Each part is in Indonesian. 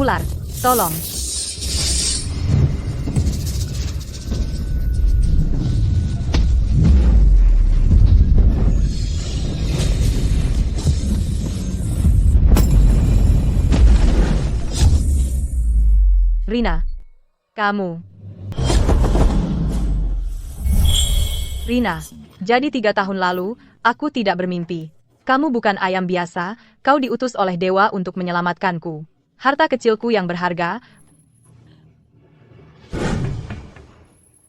Ular, tolong. Rina, kamu. Rina, jadi 3 tahun lalu, aku tidak bermimpi. Kamu bukan ayam biasa, kau diutus oleh dewa untuk menyelamatkanku. Harta kecilku yang berharga.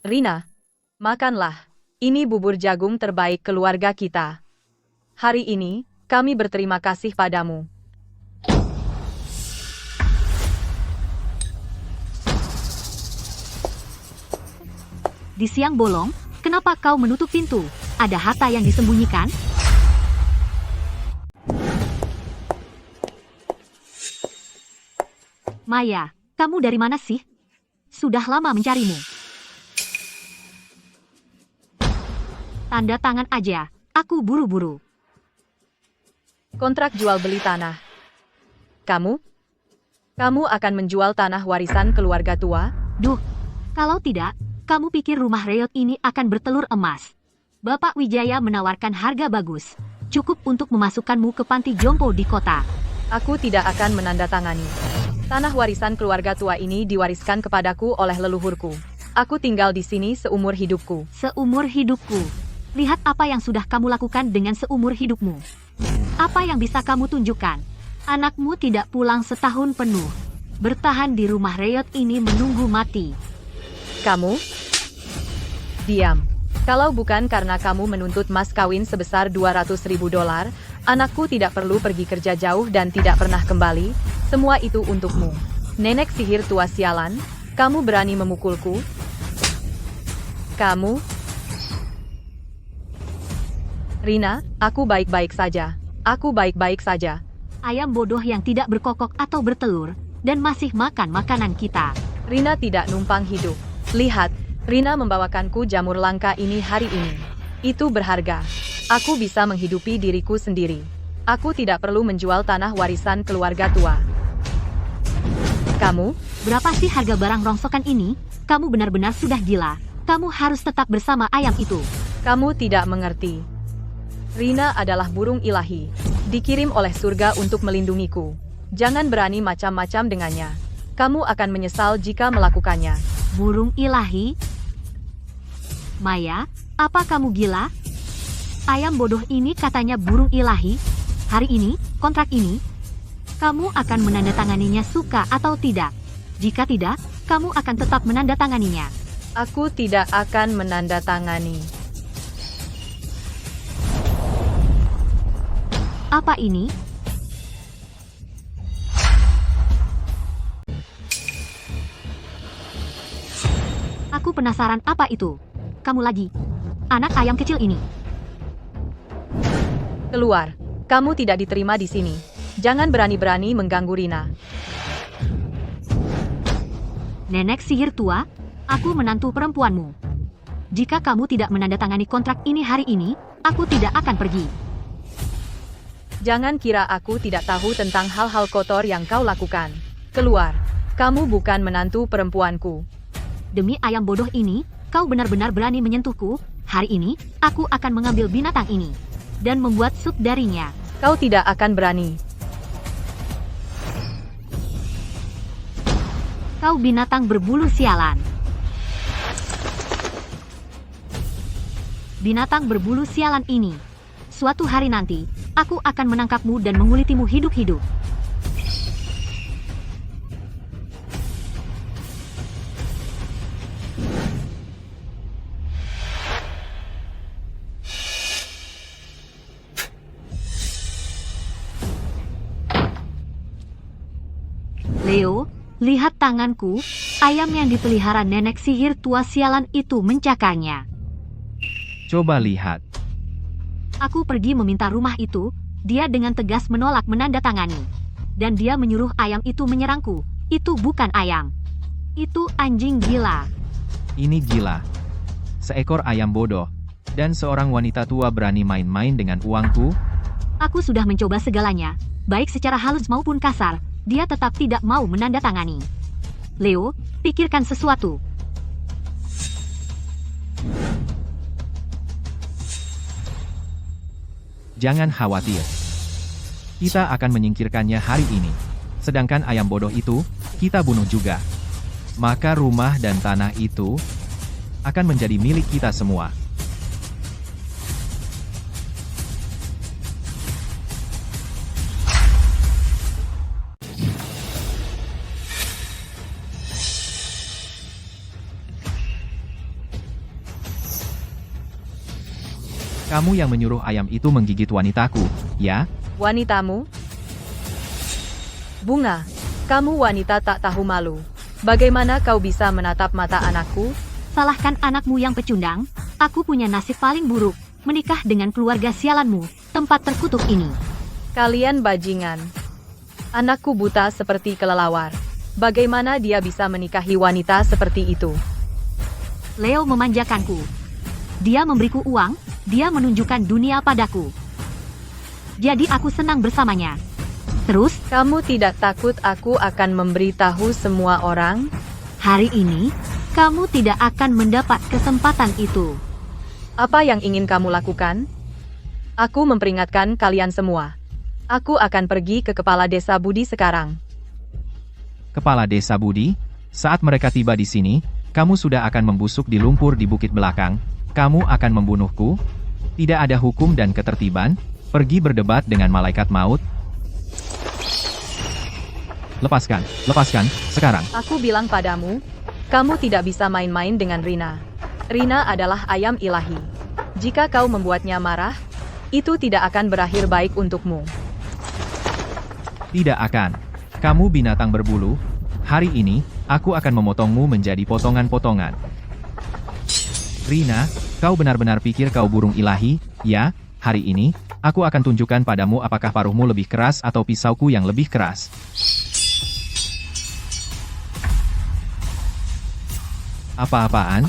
Rina, makanlah. Ini bubur jagung terbaik keluarga kita. Hari ini, kami berterima kasih padamu. Di siang bolong, kenapa kau menutup pintu? Ada harta yang disembunyikan? Maya, kamu dari mana sih? Sudah lama mencarimu. Tanda tangan aja, aku buru-buru. Kontrak jual beli tanah. Kamu? Kamu akan menjual tanah warisan keluarga tua? Duh, kalau tidak, kamu pikir rumah Reot ini akan bertelur emas? Bapak Wijaya menawarkan harga bagus, cukup untuk memasukkanmu ke panti jompo di kota. Aku tidak akan menandatangani. Tanah warisan keluarga tua ini diwariskan kepadaku oleh leluhurku. Aku tinggal di sini seumur hidupku. Seumur hidupku. Lihat apa yang sudah kamu lakukan dengan seumur hidupmu. Apa yang bisa kamu tunjukkan? Anakmu tidak pulang setahun penuh. Bertahan di rumah Reot ini menunggu mati. Kamu? Diam. Kalau bukan karena kamu menuntut mas kawin sebesar $200.000, anakku tidak perlu pergi kerja jauh dan tidak pernah kembali. Semua itu untukmu. Nenek sihir tua sialan, kamu berani memukulku? Kamu? Rina, aku baik-baik saja. Aku baik-baik saja. Ayam bodoh yang tidak berkokok atau bertelur, dan masih makan makanan kita. Rina tidak numpang hidup. Lihat, Rina membawakanku jamur langka ini hari ini. Itu berharga. Aku bisa menghidupi diriku sendiri. Aku tidak perlu menjual tanah warisan keluarga tua. Kamu? Berapa sih harga barang rongsokan ini? Kamu benar-benar sudah gila. Kamu harus tetap bersama ayam itu. Kamu tidak mengerti. Rina adalah burung ilahi. Dikirim oleh surga untuk melindungiku. Jangan berani macam-macam dengannya. Kamu akan menyesal jika melakukannya. Burung ilahi? Maya, apa kamu gila? Ayam bodoh ini katanya burung ilahi. Hari ini, kontrak ini, kamu akan menandatanganinya suka atau tidak. Jika tidak, kamu akan tetap menandatanganinya. Aku tidak akan menandatangani. Apa ini? Aku penasaran apa itu. Kamu lagi. Anak ayam kecil ini. Keluar. Kamu tidak diterima di sini. Jangan berani-berani mengganggu Rina. Nenek sihir tua, aku menantu perempuanmu. Jika kamu tidak menandatangani kontrak ini hari ini, aku tidak akan pergi. Jangan kira aku tidak tahu tentang hal-hal kotor yang kau lakukan. Keluar. Kamu bukan menantu perempuanku. Demi ayam bodoh ini, kau benar-benar berani menyentuhku. Hari ini, aku akan mengambil binatang ini dan membuat sup darinya. Kau tidak akan berani. Kau binatang berbulu sialan. Binatang berbulu sialan ini. Suatu hari nanti, aku akan menangkapmu dan mengulitimu hidup-hidup. Leo, lihat tanganku, ayam yang dipelihara nenek sihir tua sialan itu mencakarnya. Coba lihat. Aku pergi meminta rumah itu, dia dengan tegas menolak menandatangani. Dan dia menyuruh ayam itu menyerangku. Itu bukan ayam. Itu anjing gila. Ini gila. Seekor ayam bodoh. Dan seorang wanita tua berani main-main dengan uangku? Aku sudah mencoba segalanya, baik secara halus maupun kasar, dia tetap tidak mau menandatangani. Leo, pikirkan sesuatu. Jangan khawatir. Kita akan menyingkirkannya hari ini. Sedangkan ayam bodoh itu, kita bunuh juga. Maka rumah dan tanah itu akan menjadi milik kita semua. Kamu yang menyuruh ayam itu menggigit wanitaku, ya? Wanitamu? Bunga, kamu wanita tak tahu malu. Bagaimana kau bisa menatap mata anakku? Salahkan anakmu yang pecundang. Aku punya nasib paling buruk, menikah dengan keluarga sialanmu, tempat terkutuk ini. Kalian bajingan. Anakku buta seperti kelelawar. Bagaimana dia bisa menikahi wanita seperti itu? Leo memanjakanku. Dia memberiku uang, dia menunjukkan dunia padaku. Jadi aku senang bersamanya. Terus, Kamu tidak takut aku akan memberitahu semua orang? hari ini, kamu tidak akan mendapat kesempatan itu. Apa yang ingin kamu lakukan? Aku memperingatkan kalian semua. Aku akan pergi ke kepala desa Budi sekarang. Kepala desa Budi, saat mereka tiba di sini, kamu sudah akan membusuk di lumpur di bukit belakang. Kamu akan membunuhku? Tidak ada hukum dan ketertiban. Pergi berdebat dengan malaikat maut. Lepaskan, lepaskan, sekarang. Aku bilang padamu, kamu tidak bisa main-main dengan Rina. Rina adalah ayam ilahi. Jika kau membuatnya marah, itu tidak akan berakhir baik untukmu. Tidak akan. Kamu binatang berbulu. Hari ini, aku akan memotongmu menjadi potongan-potongan. Rina, kau benar-benar pikir kau burung ilahi, ya? Hari ini, aku akan tunjukkan padamu apakah paruhmu lebih keras atau pisauku yang lebih keras. Apa-apaan?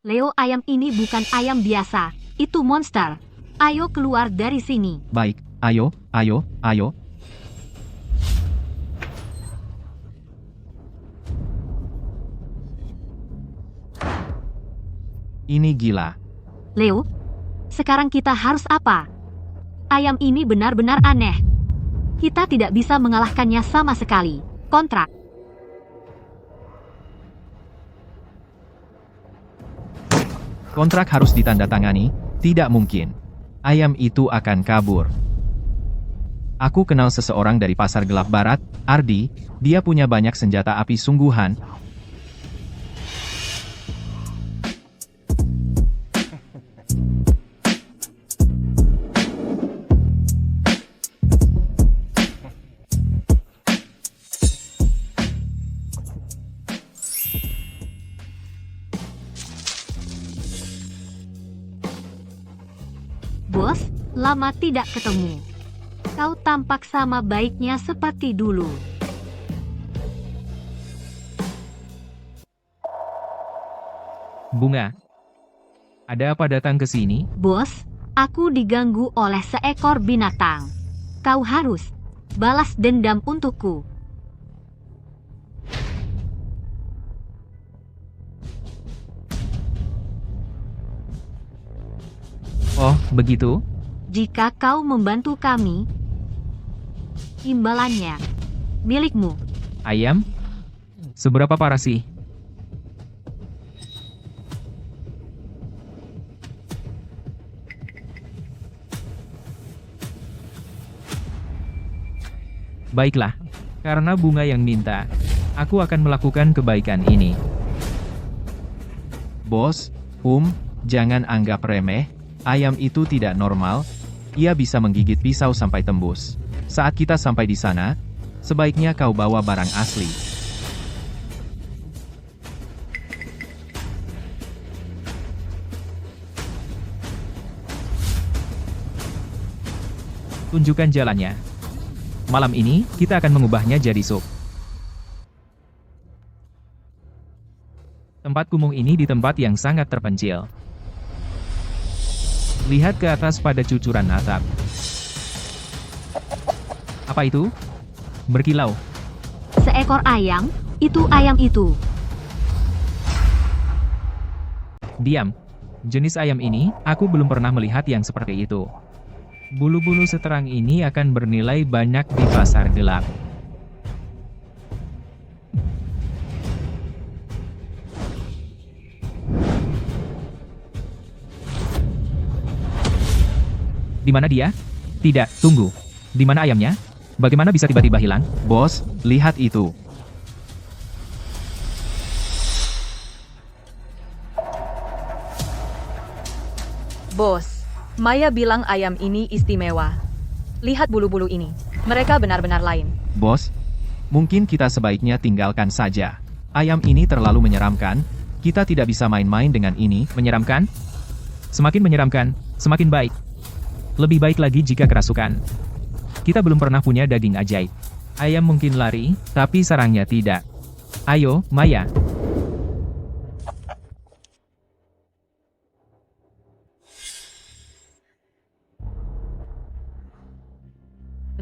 Leo, ayam ini bukan ayam biasa, itu monster. Ayo keluar dari sini. Baik, ayo, ayo, ayo. Ini gila. Leo, sekarang kita harus apa? Ayam ini benar-benar aneh. Kita tidak bisa mengalahkannya sama sekali. Kontrak. Kontrak harus ditandatangani, tidak mungkin. Ayam itu akan kabur. Aku kenal seseorang dari pasar gelap barat, Ardi, dia punya banyak senjata api sungguhan. Bos, lama tidak ketemu. Kau tampak sama baiknya seperti dulu. Bunga, ada apa datang ke sini? Bos, aku diganggu oleh seekor binatang. Kau harus balas dendam untukku. Oh, begitu? Jika kau membantu kami, imbalannya milikmu. Ayam? Seberapa parah sih? Baiklah, karena Bunga yang minta, aku akan melakukan kebaikan ini. Bos, jangan anggap remeh, ayam itu tidak normal, ia bisa menggigit pisau sampai tembus. Saat kita sampai di sana, sebaiknya kau bawa barang asli. Tunjukkan jalannya. Malam ini, kita akan mengubahnya jadi sup. Tempat kumuh ini di tempat yang sangat terpencil. Lihat ke atas pada cucuran atap. Apa itu? berkilau. Seekor ayam, itu ayam itu. Diam. Jenis ayam ini, aku belum pernah melihat yang seperti itu. Bulu-bulu seterang ini akan bernilai banyak di pasar gelap. Di mana dia? Tidak, tunggu. Di mana ayamnya? Bagaimana bisa tiba-tiba hilang? Bos, lihat itu. Bos, Maya bilang ayam ini istimewa. Lihat bulu-bulu ini. Mereka benar-benar lain. Bos, mungkin kita sebaiknya tinggalkan saja. Ayam ini terlalu menyeramkan. Kita tidak bisa main-main dengan ini. Menyeramkan? Semakin menyeramkan, semakin baik. Lebih baik lagi jika kerasukan. Kita belum pernah punya daging ajaib. Ayam mungkin lari, tapi sarangnya tidak. Ayo, Maya.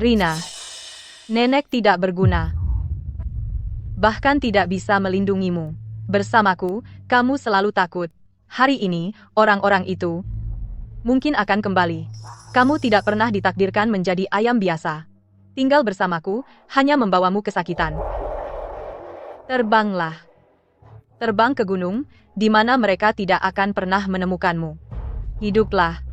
Rina, nenek tidak berguna. Bahkan tidak bisa melindungimu. Bersamaku, kamu selalu takut. Hari ini, orang-orang itu mungkin akan kembali. Kamu tidak pernah ditakdirkan menjadi ayam biasa. Tinggal bersamaku, hanya membawamu kesakitan. Terbanglah. Terbang ke gunung, di mana mereka tidak akan pernah menemukanmu. Hiduplah.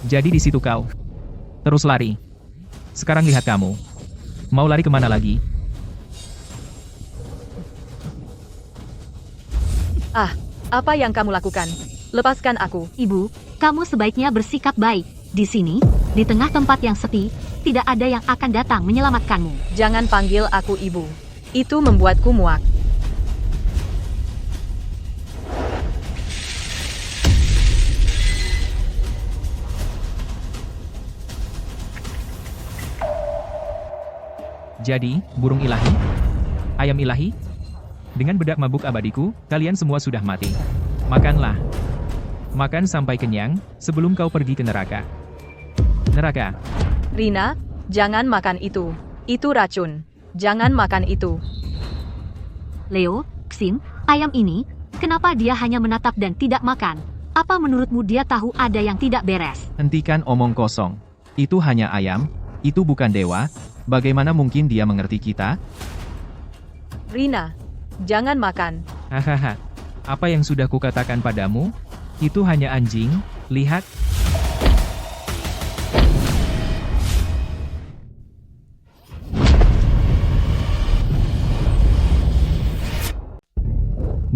Jadi di situ kau. Terus lari. Sekarang lihat kamu. Mau lari kemana lagi? Ah, apa yang kamu lakukan? Lepaskan aku. Ibu, kamu sebaiknya bersikap baik. Di sini, di tengah tempat yang sepi, tidak ada yang akan datang menyelamatkanmu. Jangan panggil aku ibu. Itu membuatku muak. Jadi, burung ilahi? Ayam ilahi? Dengan bedak mabuk abadiku, kalian semua sudah mati. Makanlah. Makan sampai kenyang, sebelum kau pergi ke neraka. Neraka. Rina, jangan makan itu. Itu racun. Jangan makan itu. Leo, Xin, ayam ini, kenapa dia hanya menatap dan tidak makan? Apa menurutmu dia tahu ada yang tidak beres? Hentikan omong kosong. Itu hanya ayam, itu bukan dewa. Bagaimana mungkin dia mengerti kita? Rina, jangan makan. Hahaha. Apa yang sudah kukatakan padamu? Itu hanya anjing, lihat.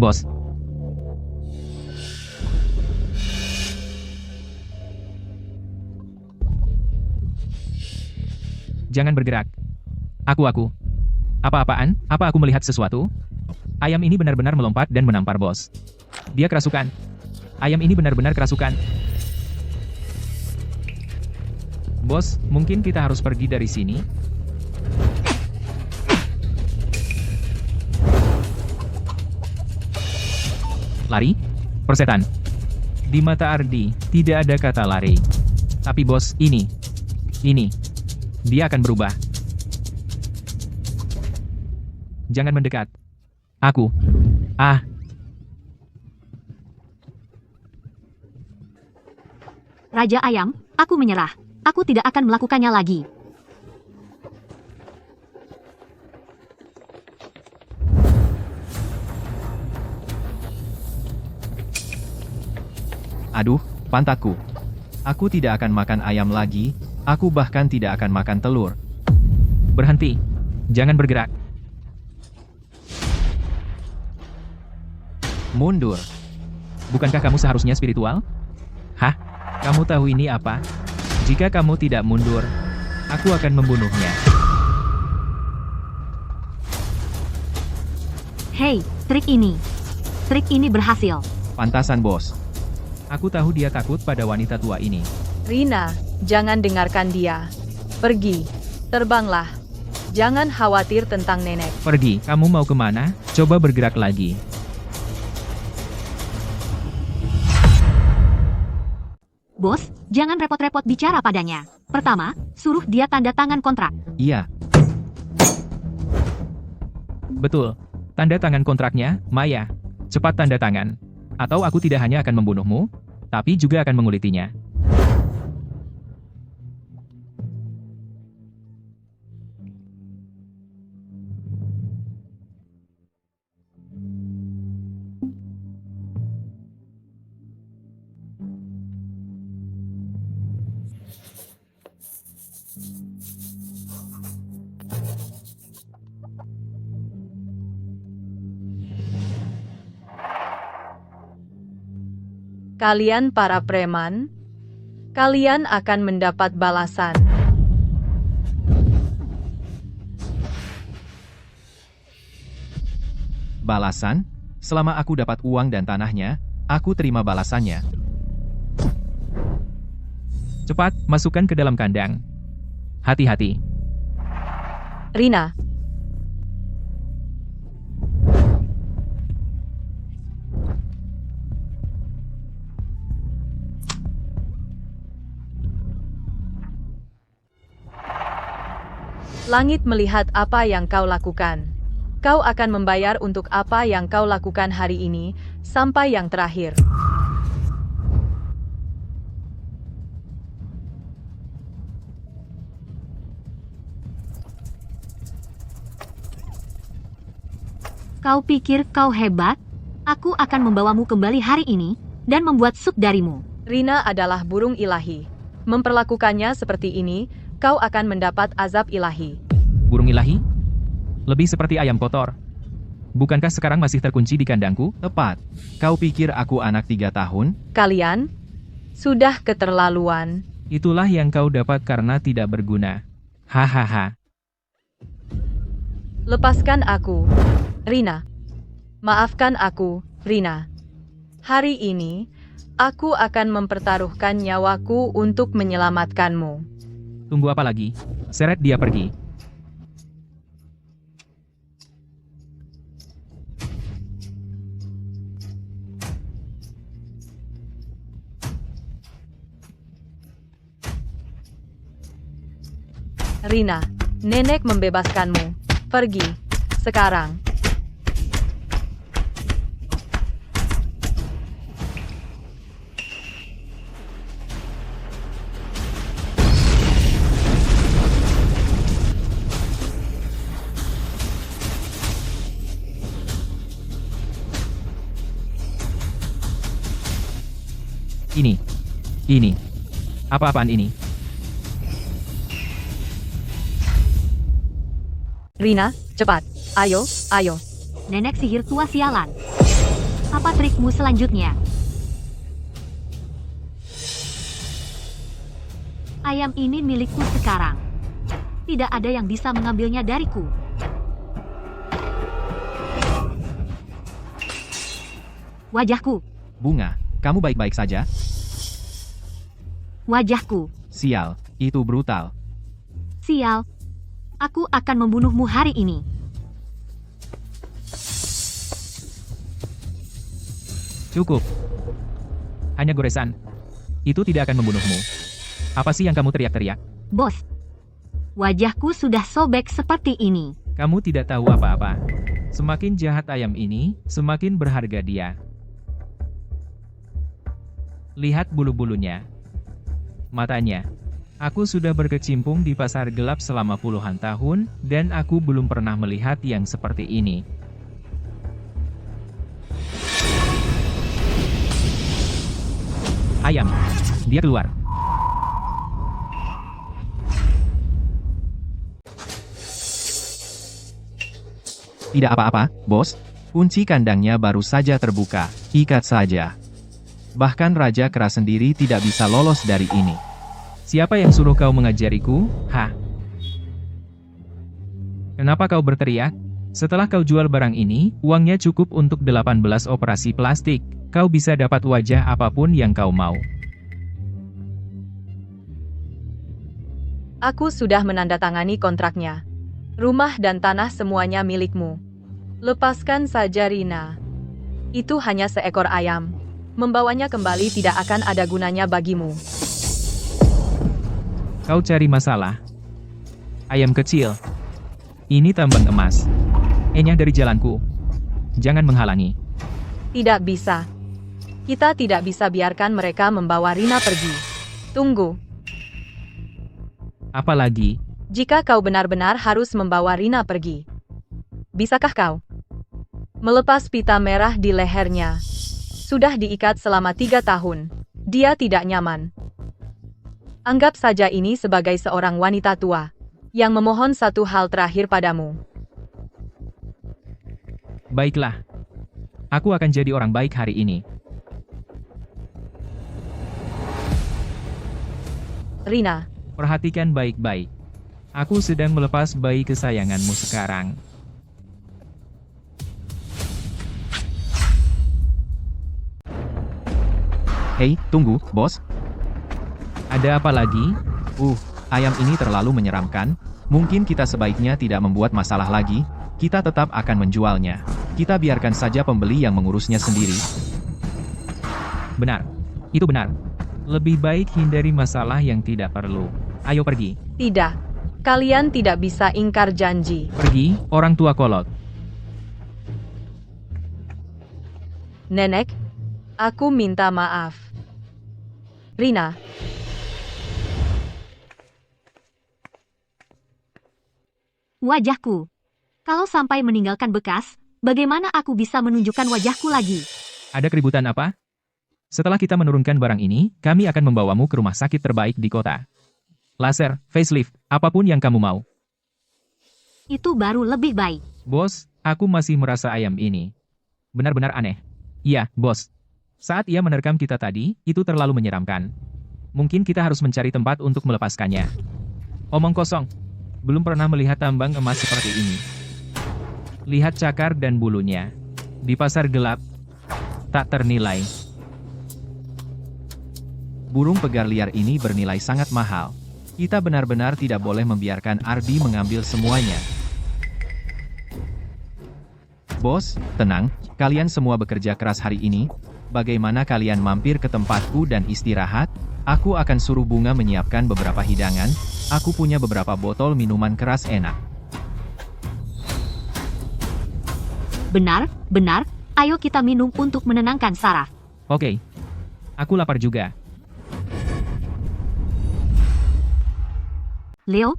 Bos. Jangan bergerak. Aku. Apa-apaan? Apa aku melihat sesuatu? Ayam ini benar-benar melompat dan menampar bos. Dia kerasukan. Ayam ini benar-benar kerasukan. Bos, mungkin kita harus pergi dari sini. Lari? Persetan. Di mata Ardi, tidak ada kata lari. Tapi bos, ini. Dia akan berubah. Jangan mendekat. Aku. Ah. Raja Ayam, aku menyerah. Aku tidak akan melakukannya lagi. Aduh, pantatku. Aku tidak akan makan ayam lagi. Aku bahkan tidak akan makan telur. Berhenti. Jangan bergerak. Mundur. Bukankah kamu seharusnya spiritual? Hah? Kamu tahu ini apa? Jika kamu tidak mundur, Aku akan membunuhnya. Hei, trik ini berhasil. Pantasan, bos. Aku tahu dia takut pada wanita tua ini. Rina, jangan dengarkan dia. Pergi, terbanglah. Jangan khawatir tentang nenek. Pergi, kamu mau kemana? Coba bergerak lagi. Bos, jangan repot-repot bicara padanya. Pertama, suruh dia tanda tangan kontrak. Iya. Betul. Tanda tangan kontraknya, Maya. Cepat tanda tangan. Atau aku tidak hanya akan membunuhmu, tapi juga akan mengulitinya. Kalian para preman, kalian akan mendapat balasan. Balasan? Selama aku dapat uang dan tanahnya, aku terima balasannya. Cepat, masukkan ke dalam kandang. Hati-hati. Rina, langit melihat apa yang kau lakukan. Kau akan membayar untuk apa yang kau lakukan hari ini, sampai yang terakhir. Kau pikir kau hebat? Aku akan membawamu kembali hari ini, dan membuat sup darimu. Rina adalah burung ilahi. Memperlakukannya seperti ini, kau akan mendapat azab ilahi. Burung ilahi? Lebih seperti ayam kotor. Bukankah sekarang masih terkunci di kandangku? Tepat. Kau pikir aku anak 3 tahun? Kalian sudah keterlaluan. Itulah yang kau dapat karena tidak berguna. Hahaha. Lepaskan aku, Rina. Maafkan aku, Rina. Hari ini, aku akan mempertaruhkan nyawaku untuk menyelamatkanmu. Tunggu apa lagi? Seret dia pergi. Rina, nenek membebaskanmu. Pergi, sekarang. Ini. Apa-apaan ini? Rina, cepat. Ayo, ayo. Nenek sihir tua sialan. Apa trikmu selanjutnya? Ayam ini milikku sekarang. Tidak ada yang bisa mengambilnya dariku. Wajahku. Bunga, kamu baik-baik saja? Wajahku. Sial, itu brutal. Sial. Aku akan membunuhmu hari ini. Cukup. Hanya goresan. Itu tidak akan membunuhmu. Apa sih yang kamu teriak-teriak? Bos. Wajahku sudah sobek seperti ini. Kamu tidak tahu apa-apa. Semakin jahat ayam ini, semakin berharga dia. Lihat bulu-bulunya. Matanya. Aku sudah berkecimpung di pasar gelap selama puluhan tahun, dan aku belum pernah melihat yang seperti ini. Ayam. Dia keluar. Tidak apa-apa, bos. Kunci kandangnya baru saja terbuka. Ikat saja. Bahkan Raja Kera sendiri tidak bisa lolos dari ini. Siapa yang suruh kau mengajariku? Hah? Kenapa kau berteriak? Setelah kau jual barang ini, uangnya cukup untuk 18 operasi plastik. Kau bisa dapat wajah apapun yang kau mau. Aku sudah menandatangani kontraknya. Rumah dan tanah semuanya milikmu. Lepaskan saja Rina. Itu hanya seekor ayam. Membawanya kembali tidak akan ada gunanya bagimu. Kau cari masalah. Ayam kecil. Ini tambang emas. Enyah dari jalanku. Jangan menghalangi. Tidak bisa. Kita tidak bisa biarkan mereka membawa Rina pergi. Tunggu. Apalagi, Jika kau benar-benar harus membawa Rina pergi. Bisakah kau melepas pita merah di lehernya? Sudah diikat selama 3 tahun. Dia tidak nyaman. Anggap saja ini sebagai seorang wanita tua yang memohon satu hal terakhir padamu. baiklah. Aku akan jadi orang baik hari ini. Rina, Perhatikan baik-baik. Aku sedang melepas bayi kesayanganmu sekarang. Hei, tunggu, bos. Ada apa lagi? Ayam ini terlalu menyeramkan. Mungkin kita sebaiknya tidak membuat masalah lagi. Kita tetap akan menjualnya. Kita biarkan saja pembeli yang mengurusnya sendiri. Benar. Itu benar. Lebih baik hindari masalah yang tidak perlu. Ayo pergi. tidak. Kalian tidak bisa ingkar janji. Pergi, orang tua kolot. Nenek, aku minta maaf. Rina, Wajahku. Kalau sampai meninggalkan bekas, bagaimana aku bisa menunjukkan wajahku lagi? Ada keributan apa? Setelah kita menurunkan barang ini, kami akan membawamu ke rumah sakit terbaik di kota. Laser, facelift, apapun yang kamu mau. Itu baru lebih baik. Bos, aku masih merasa ayam ini benar-benar aneh. Iya, bos. Saat ia menerkam kita tadi, itu terlalu menyeramkan. Mungkin kita harus mencari tempat untuk melepaskannya. Omong kosong. Belum pernah melihat tambang emas seperti ini. Lihat cakar dan bulunya. Di pasar gelap, tak ternilai. Burung pegar liar ini bernilai sangat mahal. Kita benar-benar tidak boleh membiarkan Ardi mengambil semuanya. Bos, tenang, kalian semua bekerja keras hari ini. Bagaimana kalian mampir ke tempatku dan istirahat? Aku akan suruh Bunga menyiapkan beberapa hidangan. Aku punya beberapa botol minuman keras enak. Benar, benar. Ayo kita minum untuk menenangkan saraf. Oke. Aku lapar juga. Leo,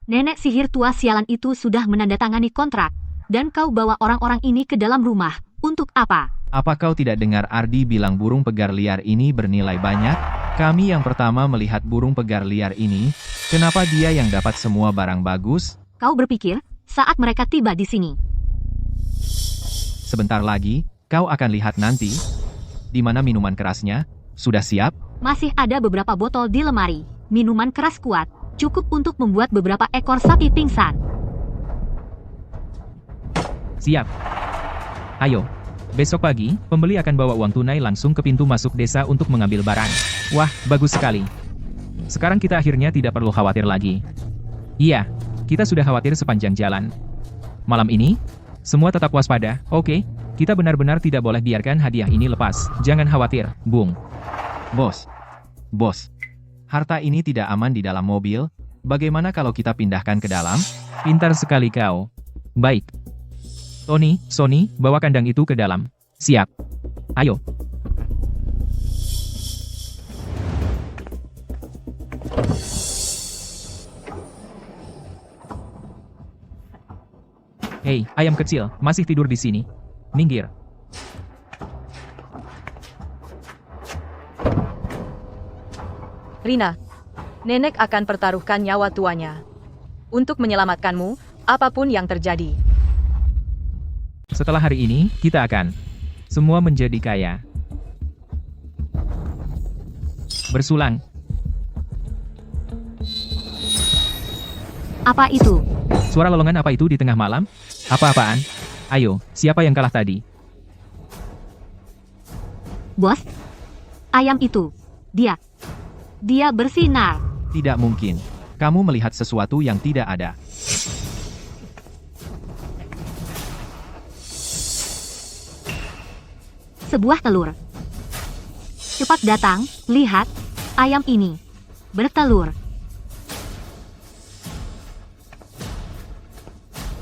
nenek sihir tua sialan itu sudah menandatangani kontrak, dan kau bawa orang-orang ini ke dalam rumah. Untuk apa? Apa kau tidak dengar Ardi bilang burung pegar liar ini bernilai banyak? Kami yang pertama melihat burung pegar liar ini. Kenapa dia yang dapat semua barang bagus? Kau berpikir, saat mereka tiba di sini. Sebentar lagi, kau akan lihat nanti. Di mana minuman kerasnya? Sudah siap? Masih ada beberapa botol di lemari. Minuman keras kuat, cukup untuk membuat beberapa ekor sapi pingsan. Siap. Ayo. Besok pagi, pembeli akan bawa uang tunai langsung ke pintu masuk desa untuk mengambil barang. Wah, bagus sekali. Sekarang kita akhirnya tidak perlu khawatir lagi. Iya, kita sudah khawatir sepanjang jalan. Malam ini, semua tetap waspada, oke? Kita benar-benar tidak boleh biarkan hadiah ini lepas. Jangan khawatir, Bung. Bos. Harta ini tidak aman di dalam mobil. Bagaimana kalau kita pindahkan ke dalam? Pintar sekali kau. Baik. Tony, Sony, bawa kandang itu ke dalam. Siap. Ayo. Hei, ayam kecil, masih tidur di sini. Minggir. Rina, nenek akan pertaruhkan nyawa tuanya. Untuk menyelamatkanmu, apapun yang terjadi. Setelah hari ini, kita akan semua menjadi kaya. Bersulang. Apa itu? Suara lolongan apa itu di tengah malam? Apa-apaan? Ayo, siapa yang kalah tadi? Bos, ayam itu, dia bersinar. Tidak mungkin. Kamu melihat sesuatu yang tidak ada. Sebuah telur. Cepat datang, lihat, ayam ini bertelur.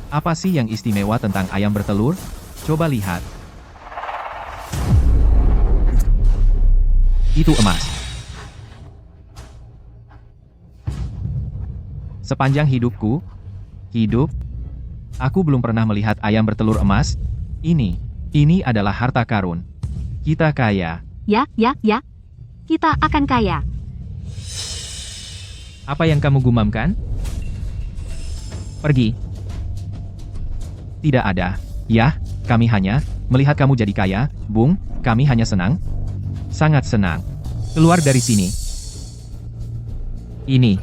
Apa sih yang istimewa tentang ayam bertelur? Coba lihat. Itu emas. Sepanjang hidupku, aku belum pernah melihat ayam bertelur emas. Ini adalah harta karun. Kita kaya. Ya, kita akan kaya. Apa yang kamu gumamkan? Pergi. Tidak ada. Ya, kami hanya melihat kamu jadi kaya, Bung. Kami hanya senang. Sangat senang. Keluar dari sini. Ini.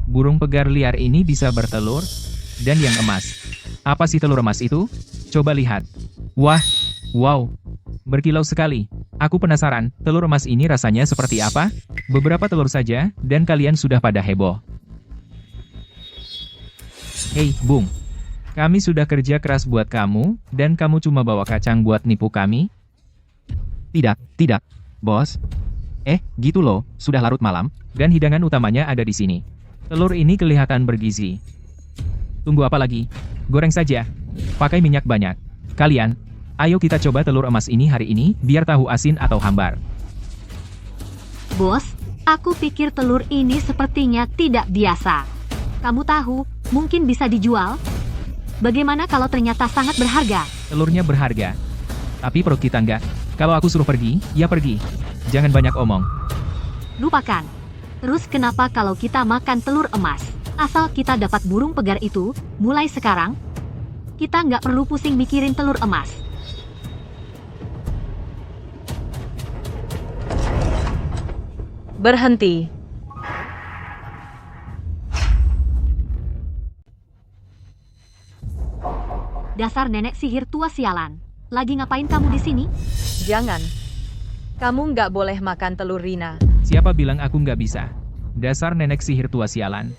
Burung pegar liar ini bisa bertelur, dan yang emas. Apa sih telur emas itu? Coba lihat. Wah, wow. Berkilau sekali. Aku penasaran, telur emas ini rasanya seperti apa? Beberapa telur saja, dan kalian sudah pada heboh. Hei, Bung. Kami sudah kerja keras buat kamu, dan kamu cuma bawa kacang buat nipu kami? Tidak, bos. Gitu loh, sudah larut malam, dan hidangan utamanya ada di sini. Telur ini kelihatan bergizi. Tunggu apa lagi? Goreng saja. Pakai minyak banyak. Kalian, ayo kita coba telur emas ini hari ini, biar tahu asin atau hambar. Bos, aku pikir telur ini sepertinya tidak biasa. Kamu tahu, mungkin bisa dijual? Bagaimana kalau ternyata sangat berharga? Telurnya berharga. Tapi perut kita enggak. Kalau aku suruh pergi, ya pergi. Jangan banyak omong. Lupakan. Terus kenapa kalau kita makan telur emas? Asal kita dapat burung pegar itu, mulai sekarang, kita nggak perlu pusing mikirin telur emas. Berhenti. Dasar nenek sihir tua sialan. Lagi ngapain kamu di sini? Jangan. Kamu nggak boleh makan telur Rina. Siapa bilang aku nggak bisa? Dasar nenek sihir tua sialan.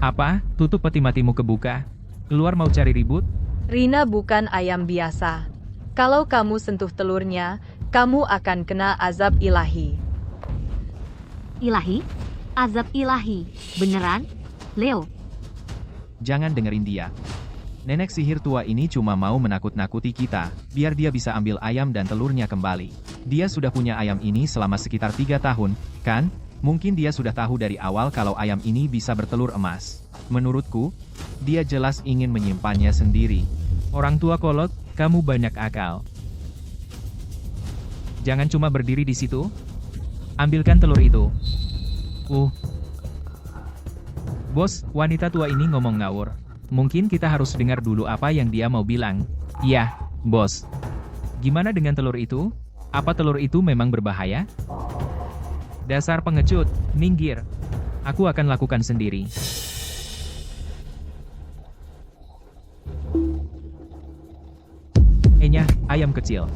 Apa? Tutup peti matimu kebuka. Keluar mau cari ribut? Rina bukan ayam biasa. Kalau kamu sentuh telurnya, kamu akan kena azab ilahi. Ilahi? Azab ilahi. Beneran? Leo, Jangan dengerin dia. Nenek sihir tua ini cuma mau menakut-nakuti kita, biar dia bisa ambil ayam dan telurnya kembali. Dia sudah punya ayam ini selama sekitar 3 tahun, kan? Mungkin dia sudah tahu dari awal kalau ayam ini bisa bertelur emas. Menurutku, dia jelas ingin menyimpannya sendiri. Orang tua kolot, kamu banyak akal. Jangan cuma berdiri di situ. Ambilkan telur itu. Bos, wanita tua ini ngomong ngawur. Mungkin kita harus dengar dulu apa yang dia mau bilang. Ya, bos. Gimana dengan telur itu? Apa telur itu memang berbahaya? Dasar pengecut, minggir. Aku akan lakukan sendiri. Ayam kecil.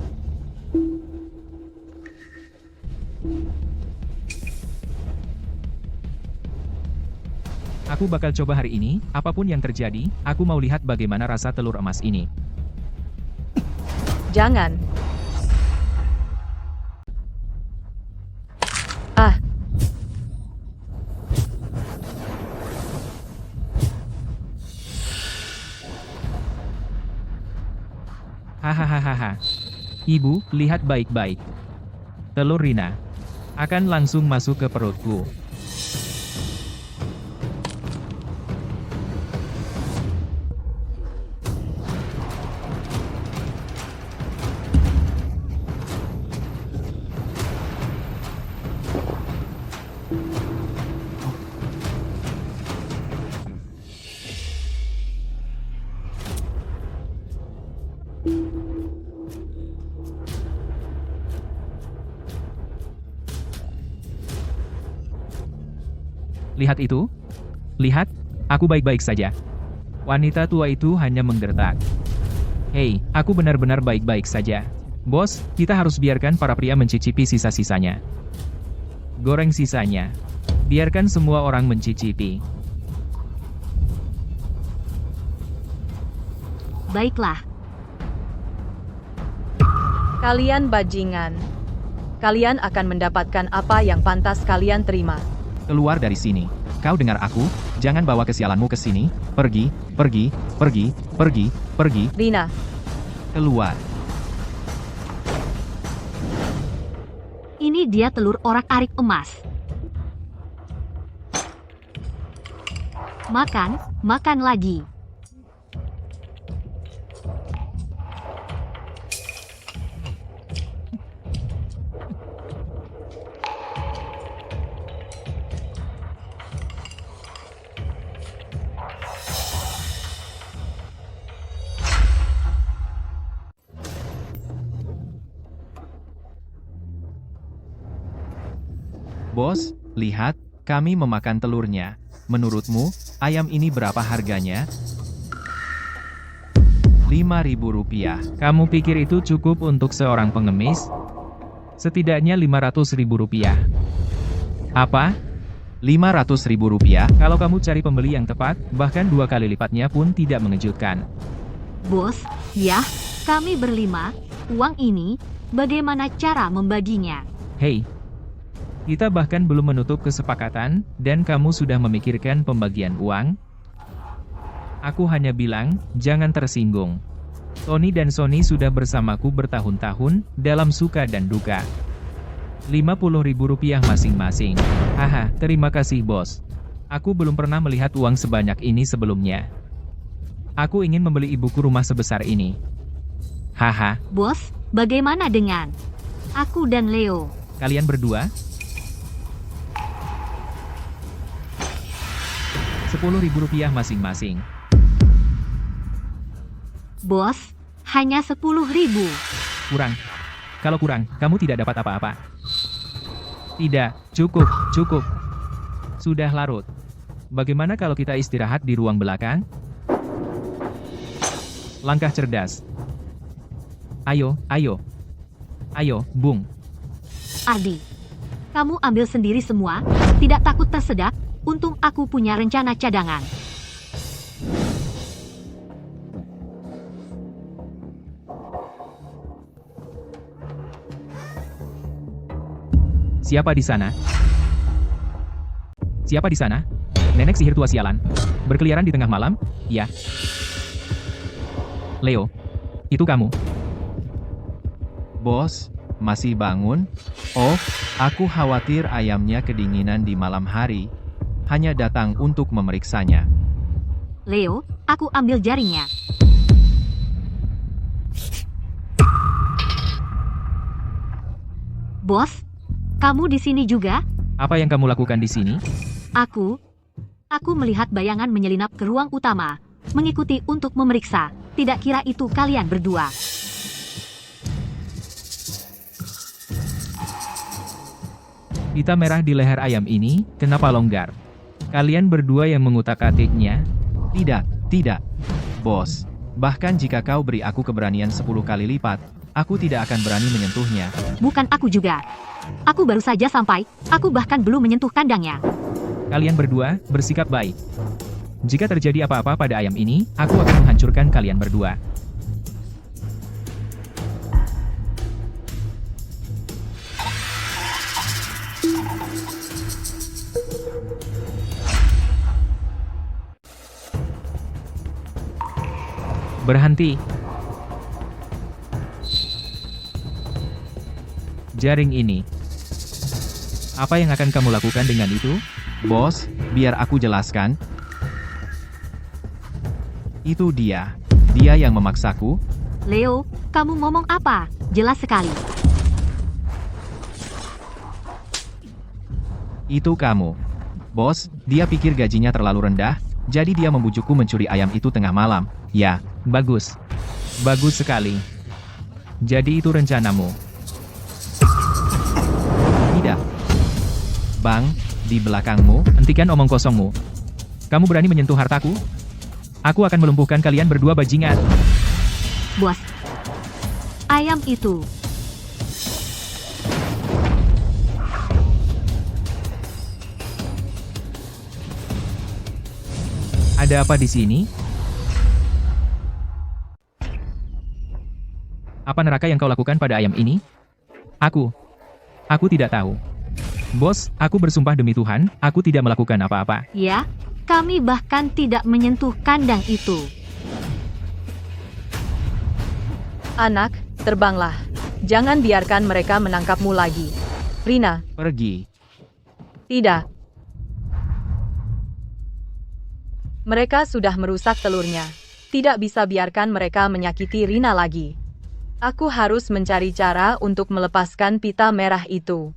Aku bakal coba hari ini, apapun yang terjadi, aku mau lihat bagaimana rasa telur emas ini. Jangan. Hahaha. Ibu, lihat baik-baik. Telur Rina akan langsung masuk ke perutku. Lihat itu. Lihat, aku baik-baik saja. Wanita tua itu hanya menggertak. Hei, aku benar-benar baik-baik saja. Bos, kita harus biarkan para pria mencicipi sisa-sisanya. Goreng sisanya. Biarkan semua orang mencicipi. Baiklah. Kalian bajingan. Kalian akan mendapatkan apa yang pantas kalian terima. Keluar dari sini. Kau dengar aku? Jangan bawa kesialanmu ke sini. Pergi, pergi, pergi, pergi, pergi. Rina, Keluar. Ini dia telur orak-arik emas. Makan, makan lagi. Bos, lihat, kami memakan telurnya. Menurutmu, ayam ini berapa harganya? Rp5.000. Kamu pikir itu cukup untuk seorang pengemis? Setidaknya Rp500.000. Apa? Rp500.000? Kalau kamu cari pembeli yang tepat, bahkan 2 kali lipatnya pun tidak mengejutkan. Bos, ya, kami berlima. Uang ini, bagaimana cara membaginya? Hei, kita bahkan belum menutup kesepakatan, dan kamu sudah memikirkan pembagian uang? Aku hanya bilang, jangan tersinggung. Tony dan Sony sudah bersamaku bertahun-tahun, dalam suka dan duka. Rp50.000 masing-masing. Haha, terima kasih bos. Aku belum pernah melihat uang sebanyak ini sebelumnya. Aku ingin membeli ibuku rumah sebesar ini. Haha, Bos, bagaimana dengan aku dan Leo? kalian berdua? Rp10.000 masing-masing. Bos, hanya 10.000. Kurang. Kalau kurang, kamu tidak dapat apa-apa. Tidak, cukup, cukup. Sudah larut. Bagaimana kalau kita istirahat di ruang belakang? Langkah cerdas. Ayo, ayo. Ayo, Bung. Ardi, kamu ambil sendiri semua, tidak takut tersedak? Untung aku punya rencana cadangan. Siapa di sana? Siapa di sana? Nenek sihir tua sialan. Berkeliaran di tengah malam? Ya. Leo, itu kamu. Bos, masih bangun? Oh, aku khawatir ayamnya kedinginan di malam hari. Hanya datang untuk memeriksanya. Leo, aku ambil jaringnya. Bos, kamu di sini juga? Apa yang kamu lakukan di sini? Aku melihat bayangan menyelinap ke ruang utama, mengikuti untuk memeriksa. Tidak kira itu kalian berdua. Pita merah di leher ayam ini, kenapa longgar? Kalian berdua yang mengutak-atiknya? Tidak, tidak. Bos, bahkan jika kau beri aku keberanian 10 kali lipat, aku tidak akan berani menyentuhnya. Bukan aku juga. Aku baru saja sampai, aku bahkan belum menyentuh kandangnya. Kalian berdua, bersikap baik. Jika terjadi apa-apa pada ayam ini, aku akan menghancurkan kalian berdua. Berhenti. Jaring ini. Apa yang akan kamu lakukan dengan itu? Bos, biar aku jelaskan. Itu dia. Dia yang memaksaku. Leo, kamu ngomong apa? Jelas sekali. Itu kamu. Bos, dia pikir gajinya terlalu rendah, jadi dia membujukku mencuri ayam itu tengah malam. Ya, bagus. Bagus sekali. Jadi itu rencanamu. Tidak. Bang, di belakangmu, hentikan omong kosongmu. Kamu berani menyentuh hartaku? Aku akan melumpuhkan kalian berdua bajingan. Bos. Ayam itu. Ada apa di sini? Apa neraka yang kau lakukan pada ayam ini? Aku tidak tahu. Bos, aku bersumpah demi Tuhan, aku tidak melakukan apa-apa. Ya, kami bahkan tidak menyentuh kandang itu. Anak, terbanglah. Jangan biarkan mereka menangkapmu lagi. Rina, Pergi. tidak. Mereka sudah merusak telurnya. Tidak bisa biarkan mereka menyakiti Rina lagi. Aku harus mencari cara untuk melepaskan pita merah itu.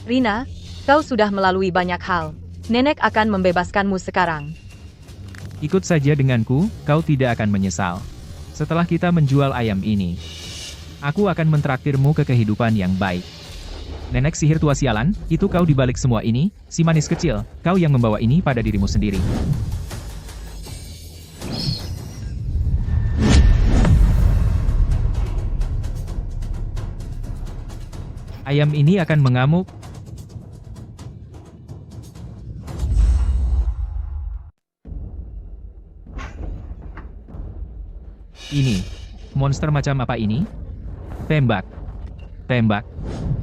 Rina, kau sudah melalui banyak hal. Nenek akan membebaskanmu sekarang. Ikut saja denganku, kau tidak akan menyesal. Setelah kita menjual ayam ini, aku akan mentraktirmu ke kehidupan yang baik. Nenek sihir tua sialan, itu kau di balik semua ini, si manis kecil, kau yang membawa ini pada dirimu sendiri. Ayam ini akan mengamuk. Ini, monster macam apa ini? Tembak. Tembak.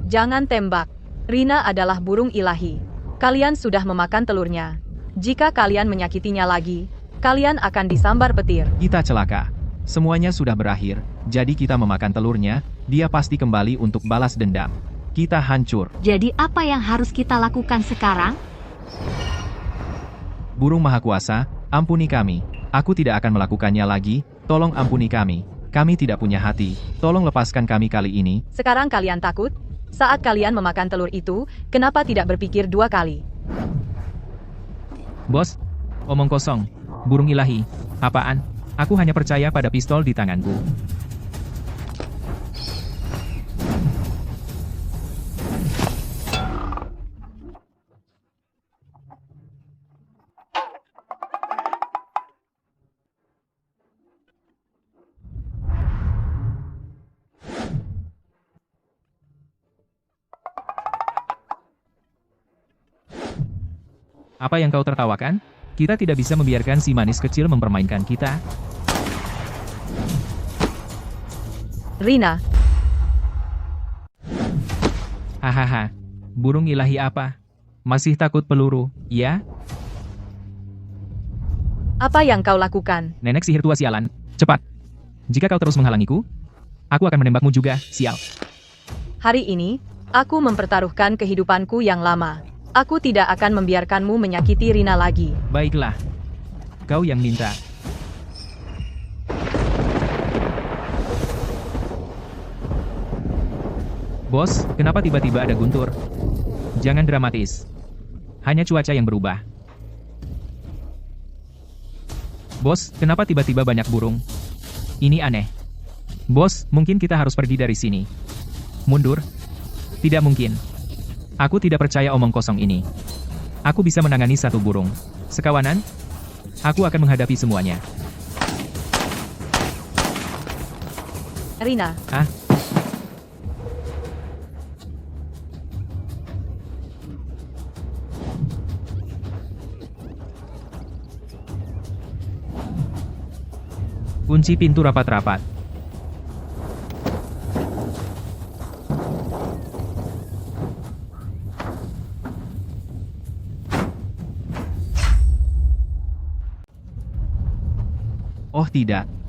Jangan tembak. Rina adalah burung ilahi. Kalian sudah memakan telurnya. Jika kalian menyakitinya lagi, kalian akan disambar petir. Kita celaka. Semuanya sudah berakhir, jadi kita memakan telurnya, dia pasti kembali untuk balas dendam. Kita hancur. Jadi apa yang harus kita lakukan sekarang? Burung Maha Kuasa, ampuni kami. Aku tidak akan melakukannya lagi, tolong ampuni kami. Kami tidak punya hati, tolong lepaskan kami kali ini. Sekarang kalian takut? Saat kalian memakan telur itu, kenapa tidak berpikir 2 kali? Bos, omong kosong. Burung ilahi, apaan? Aku hanya percaya pada pistol di tanganku. Apa yang kau tertawakan? Kita tidak bisa membiarkan si manis kecil mempermainkan kita. Rina, Hahaha. Burung ilahi apa? Masih takut peluru, ya? apa yang kau lakukan? Nenek sihir tua sialan. Cepat. Jika kau terus menghalangiku, aku akan menembakmu juga, sial. Hari ini, aku mempertaruhkan kehidupanku yang lama. Aku tidak akan membiarkanmu menyakiti Rina lagi. Baiklah. Kau yang minta. Bos, kenapa tiba-tiba ada guntur? Jangan dramatis. Hanya cuaca yang berubah. Bos, kenapa tiba-tiba banyak burung? Ini aneh. Bos, mungkin kita harus pergi dari sini. Mundur? Tidak mungkin. Aku tidak percaya omong kosong ini. Aku bisa menangani satu burung. Sekawanan, aku akan menghadapi semuanya. Rina, Hah? Kunci pintu rapat-rapat.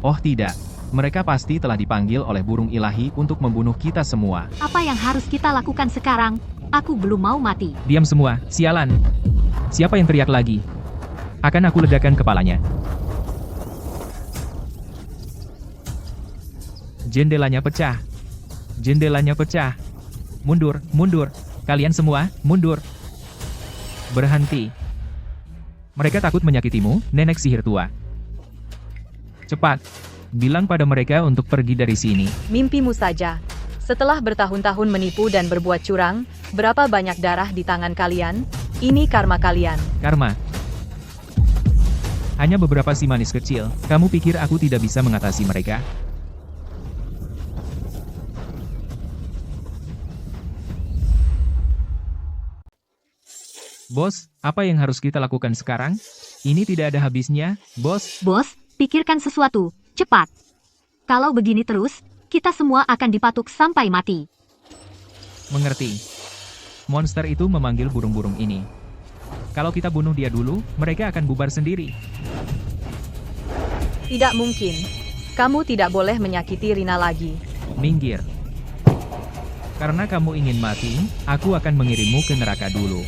Oh tidak. Mereka pasti telah dipanggil oleh burung ilahi untuk membunuh kita semua. Apa yang harus kita lakukan sekarang? Aku belum mau mati. Diam semua, sialan. Siapa yang teriak lagi? Akan aku ledakan kepalanya. Jendelanya pecah. Jendelanya pecah. Mundur, mundur. Kalian semua, mundur. Berhenti. Mereka takut menyakitimu, nenek sihir tua. Cepat. Bilang pada mereka untuk pergi dari sini. Mimpimu saja. Setelah bertahun-tahun menipu dan berbuat curang, berapa banyak darah di tangan kalian? Ini karma kalian. Karma. Hanya beberapa si manis kecil. Kamu pikir aku tidak bisa mengatasi mereka? Bos, apa yang harus kita lakukan sekarang? Ini tidak ada habisnya, bos. Bos, pikirkan sesuatu, cepat. Kalau begini terus, kita semua akan dipatuk sampai mati. Mengerti. Monster itu memanggil burung-burung ini. Kalau kita bunuh dia dulu, mereka akan bubar sendiri. Tidak mungkin. Kamu tidak boleh menyakiti Rina lagi. Minggir. Karena kamu ingin mati, aku akan mengirimmu ke neraka dulu.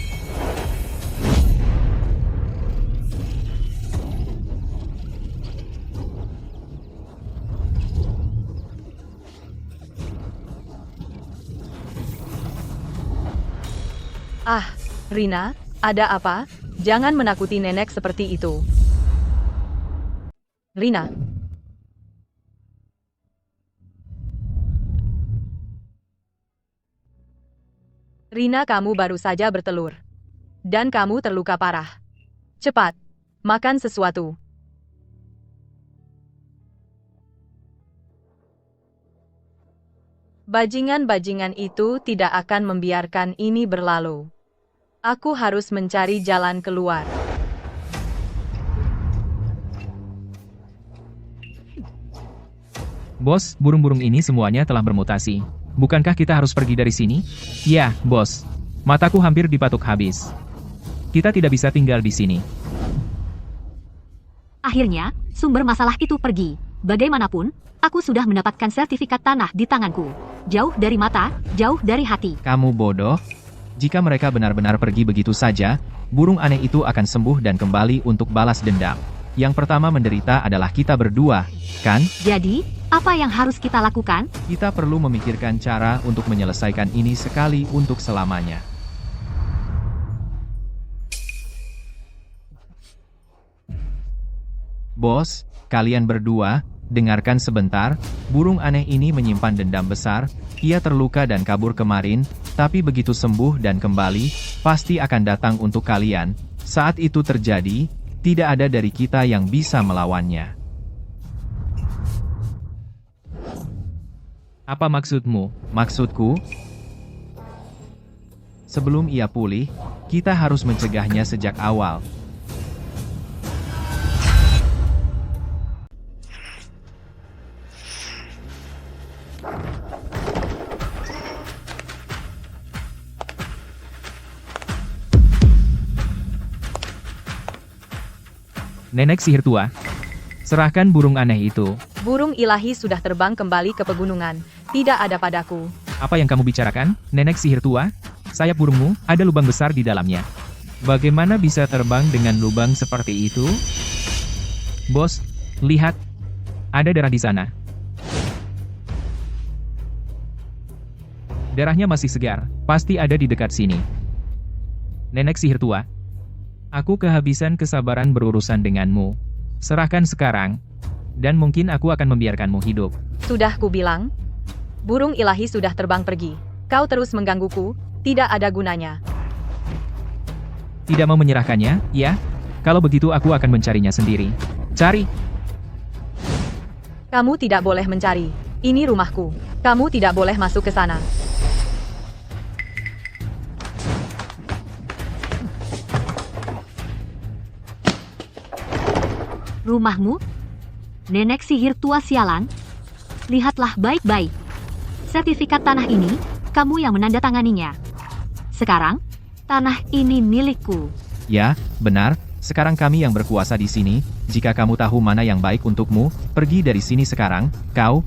Ah, Rina, ada apa? Jangan menakuti nenek seperti itu. Rina. Rina, kamu baru saja bertelur. Dan kamu terluka parah. Cepat, makan sesuatu. Bajingan-bajingan itu tidak akan membiarkan ini berlalu. Aku harus mencari jalan keluar. Bos, burung-burung ini semuanya telah bermutasi. Bukankah kita harus pergi dari sini? Ya, bos. Mataku hampir dipatuk habis. Kita tidak bisa tinggal di sini. Akhirnya, sumber masalah itu pergi. Bagaimanapun, aku sudah mendapatkan sertifikat tanah di tanganku. Jauh dari mata, jauh dari hati. Kamu bodoh. Jika mereka benar-benar pergi begitu saja, burung aneh itu akan sembuh dan kembali untuk balas dendam. Yang pertama menderita adalah kita berdua, kan? Jadi, apa yang harus kita lakukan? Kita perlu memikirkan cara untuk menyelesaikan ini sekali untuk selamanya. Bos, kalian berdua, dengarkan sebentar, burung aneh ini menyimpan dendam besar, ia terluka dan kabur kemarin, tapi begitu sembuh dan kembali, pasti akan datang untuk kalian. Saat itu terjadi, tidak ada dari kita yang bisa melawannya. Apa maksudmu? Maksudku? Sebelum ia pulih, kita harus mencegahnya sejak awal. Nenek sihir tua, serahkan burung aneh itu. Burung ilahi sudah terbang kembali ke pegunungan. Tidak ada padaku. Apa yang kamu bicarakan, nenek sihir tua? Sayap burungmu ada lubang besar di dalamnya. Bagaimana bisa terbang dengan lubang seperti itu? Bos, lihat. Ada darah di sana. Darahnya masih segar, pasti ada di dekat sini. Nenek sihir tua, aku kehabisan kesabaran berurusan denganmu. Serahkan sekarang, dan mungkin aku akan membiarkanmu hidup. Sudah kubilang. Burung ilahi sudah terbang pergi. Kau terus menggangguku, tidak ada gunanya. Tidak mau menyerahkannya, ya? Kalau begitu aku akan mencarinya sendiri. Cari! Kamu tidak boleh mencari. Ini rumahku. Kamu tidak boleh masuk ke sana. Rumahmu? Nenek sihir tua sialan? Lihatlah baik-baik. Sertifikat tanah ini, kamu yang menandatanganinya. Sekarang, tanah ini milikku. Ya, benar. Sekarang kami yang berkuasa di sini. Jika kamu tahu mana yang baik untukmu, pergi dari sini sekarang. Kau,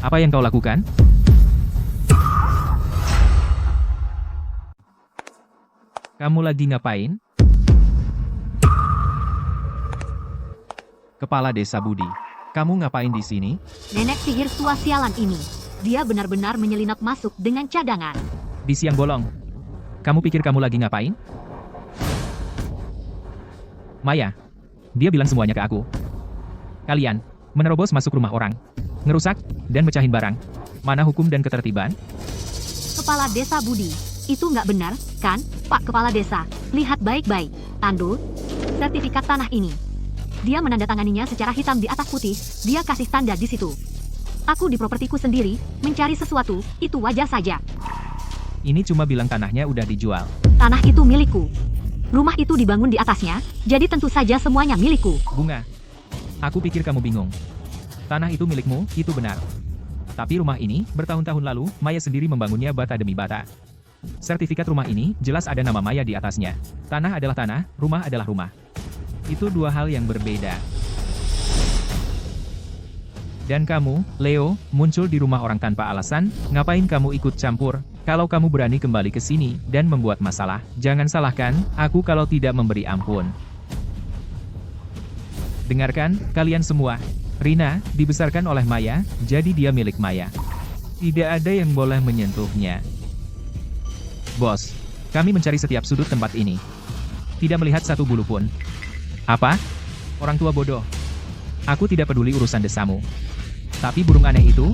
apa yang kau lakukan? Kamu lagi ngapain? Kepala Desa Budi, kamu ngapain di sini? Nenek sihir tua sialan ini, dia benar-benar menyelinap masuk dengan cadangan. Di siang bolong. Kamu pikir kamu lagi ngapain? Maya, dia bilang semuanya ke aku. Kalian, Menerobos masuk rumah orang, ngerusak, dan mecahin barang. Mana hukum dan ketertiban? Kepala Desa Budi, itu nggak benar, kan, Pak Kepala Desa? Lihat baik-baik, Tandul, sertifikat tanah ini. Dia menandatanganinya secara hitam di atas putih, dia kasih tanda di situ. Aku di propertiku sendiri, mencari sesuatu, itu wajar saja. Ini cuma bilang tanahnya udah dijual. Tanah itu milikku. Rumah itu dibangun di atasnya, jadi tentu saja semuanya milikku. Bunga, aku pikir kamu bingung. Tanah itu milikmu, itu benar. Tapi rumah ini, bertahun-tahun lalu, Maya sendiri membangunnya bata demi bata. Sertifikat rumah ini, jelas ada nama Maya di atasnya. Tanah adalah tanah, rumah adalah rumah. Itu dua hal yang berbeda. Dan kamu, Leo, muncul di rumah orang tanpa alasan, ngapain kamu ikut campur? Kalau kamu berani kembali ke sini, dan membuat masalah, jangan salahkan, aku kalau tidak memberi ampun. Dengarkan, kalian semua. Rina, dibesarkan oleh Maya, jadi dia milik Maya. Tidak ada yang boleh menyentuhnya. Bos, kami mencari setiap sudut tempat ini. Tidak melihat satu bulu pun. Apa? Orang tua bodoh. Aku tidak peduli urusan desamu. Tapi burung aneh itu,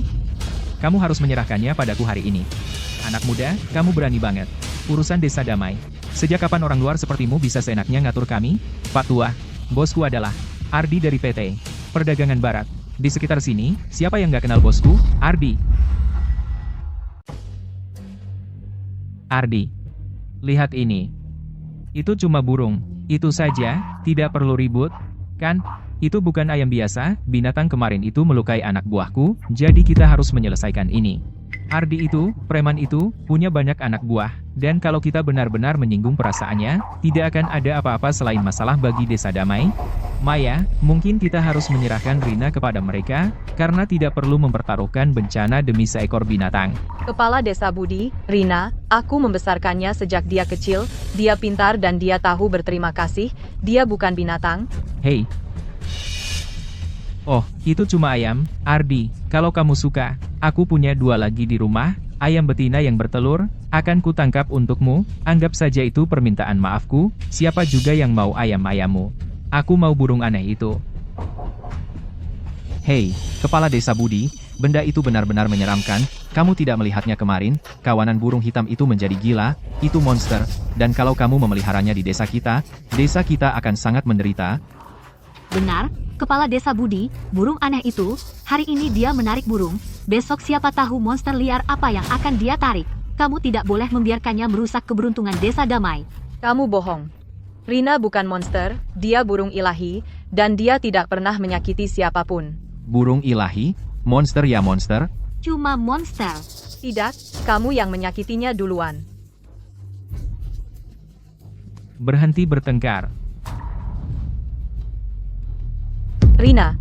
kamu harus menyerahkannya padaku hari ini. Anak muda, kamu berani banget. Urusan desa damai. Sejak kapan orang luar sepertimu bisa seenaknya ngatur kami? Pak Tua, bosku adalah Ardi dari PT Perdagangan Barat. Di sekitar sini, siapa yang nggak kenal bosku? Ardi. Ardi. Lihat ini. Itu cuma burung. Itu saja, tidak perlu ribut, kan? Itu bukan ayam biasa, binatang kemarin itu melukai anak buahku, jadi kita harus menyelesaikan ini. Ardi itu, preman itu, punya banyak anak buah, dan kalau kita benar-benar menyinggung perasaannya, tidak akan ada apa-apa selain masalah bagi desa damai. Maya, mungkin kita harus menyerahkan Rina kepada mereka, karena tidak perlu mempertaruhkan bencana demi seekor binatang. Kepala Desa Budi, Rina, aku membesarkannya sejak dia kecil, dia pintar dan dia tahu berterima kasih, dia bukan binatang. Hei. Oh, itu cuma ayam, Ardi. Kalau kamu suka, aku punya dua lagi di rumah, ayam betina yang bertelur, akan kutangkap untukmu, anggap saja itu permintaan maafku, siapa juga yang mau ayam-ayammu. Aku mau burung aneh itu. Hei, Kepala Desa Budi, benda itu benar-benar menyeramkan, kamu tidak melihatnya kemarin, kawanan burung hitam itu menjadi gila, itu monster, dan kalau kamu memeliharanya di desa kita akan sangat menderita. Benar, Kepala Desa Budi, burung aneh itu, hari ini dia menarik burung, besok siapa tahu monster liar apa yang akan dia tarik. Kamu tidak boleh membiarkannya merusak keberuntungan desa damai. Kamu bohong. Rina bukan monster, dia burung ilahi, dan dia tidak pernah menyakiti siapapun. Burung ilahi? Monster ya monster? Cuma monster. Tidak, kamu yang menyakitinya duluan. Berhenti bertengkar. Rina.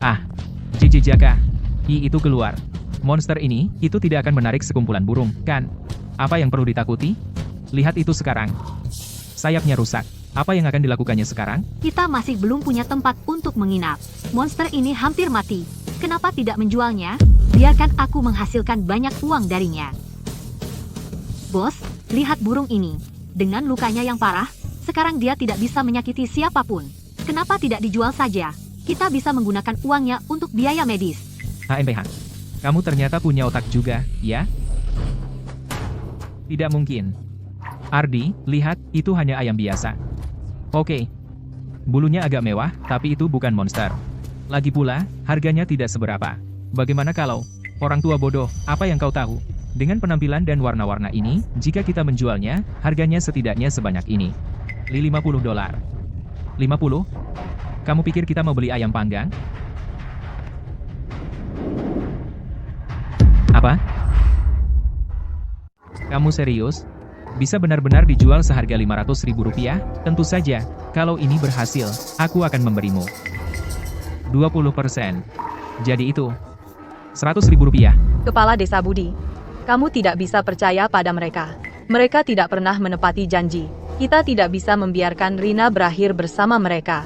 Ah, Cici Jaka. Itu keluar. Monster ini, itu tidak akan menarik sekumpulan burung, kan? Apa yang perlu ditakuti? Lihat itu sekarang. Sayapnya rusak. Apa yang akan dilakukannya sekarang? Kita masih belum punya tempat untuk menginap. Monster ini hampir mati. Kenapa tidak menjualnya? Biarkan aku menghasilkan banyak uang darinya. Bos, lihat burung ini. Dengan lukanya yang parah, sekarang dia tidak bisa menyakiti siapapun. Kenapa tidak dijual saja? Kita bisa menggunakan uangnya untuk biaya medis. HMPH. Kamu ternyata punya otak juga, ya? Tidak mungkin. Ardi, lihat, itu hanya ayam biasa. Oke. Bulunya agak mewah, tapi itu bukan monster. Lagi pula, harganya tidak seberapa. Bagaimana kalau, orang tua bodoh, apa yang kau tahu? Dengan penampilan dan warna-warna ini, jika kita menjualnya, harganya setidaknya sebanyak ini. $50. 50? Kamu pikir kita mau beli ayam panggang? Apa? Kamu serius? Bisa benar-benar dijual seharga Rp500.000? Tentu saja, kalau ini berhasil, aku akan memberimu 20%. Jadi itu Rp100.000. Kepala Desa Budi, kamu tidak bisa percaya pada mereka. Mereka tidak pernah menepati janji. Kita tidak bisa membiarkan Rina berakhir bersama mereka.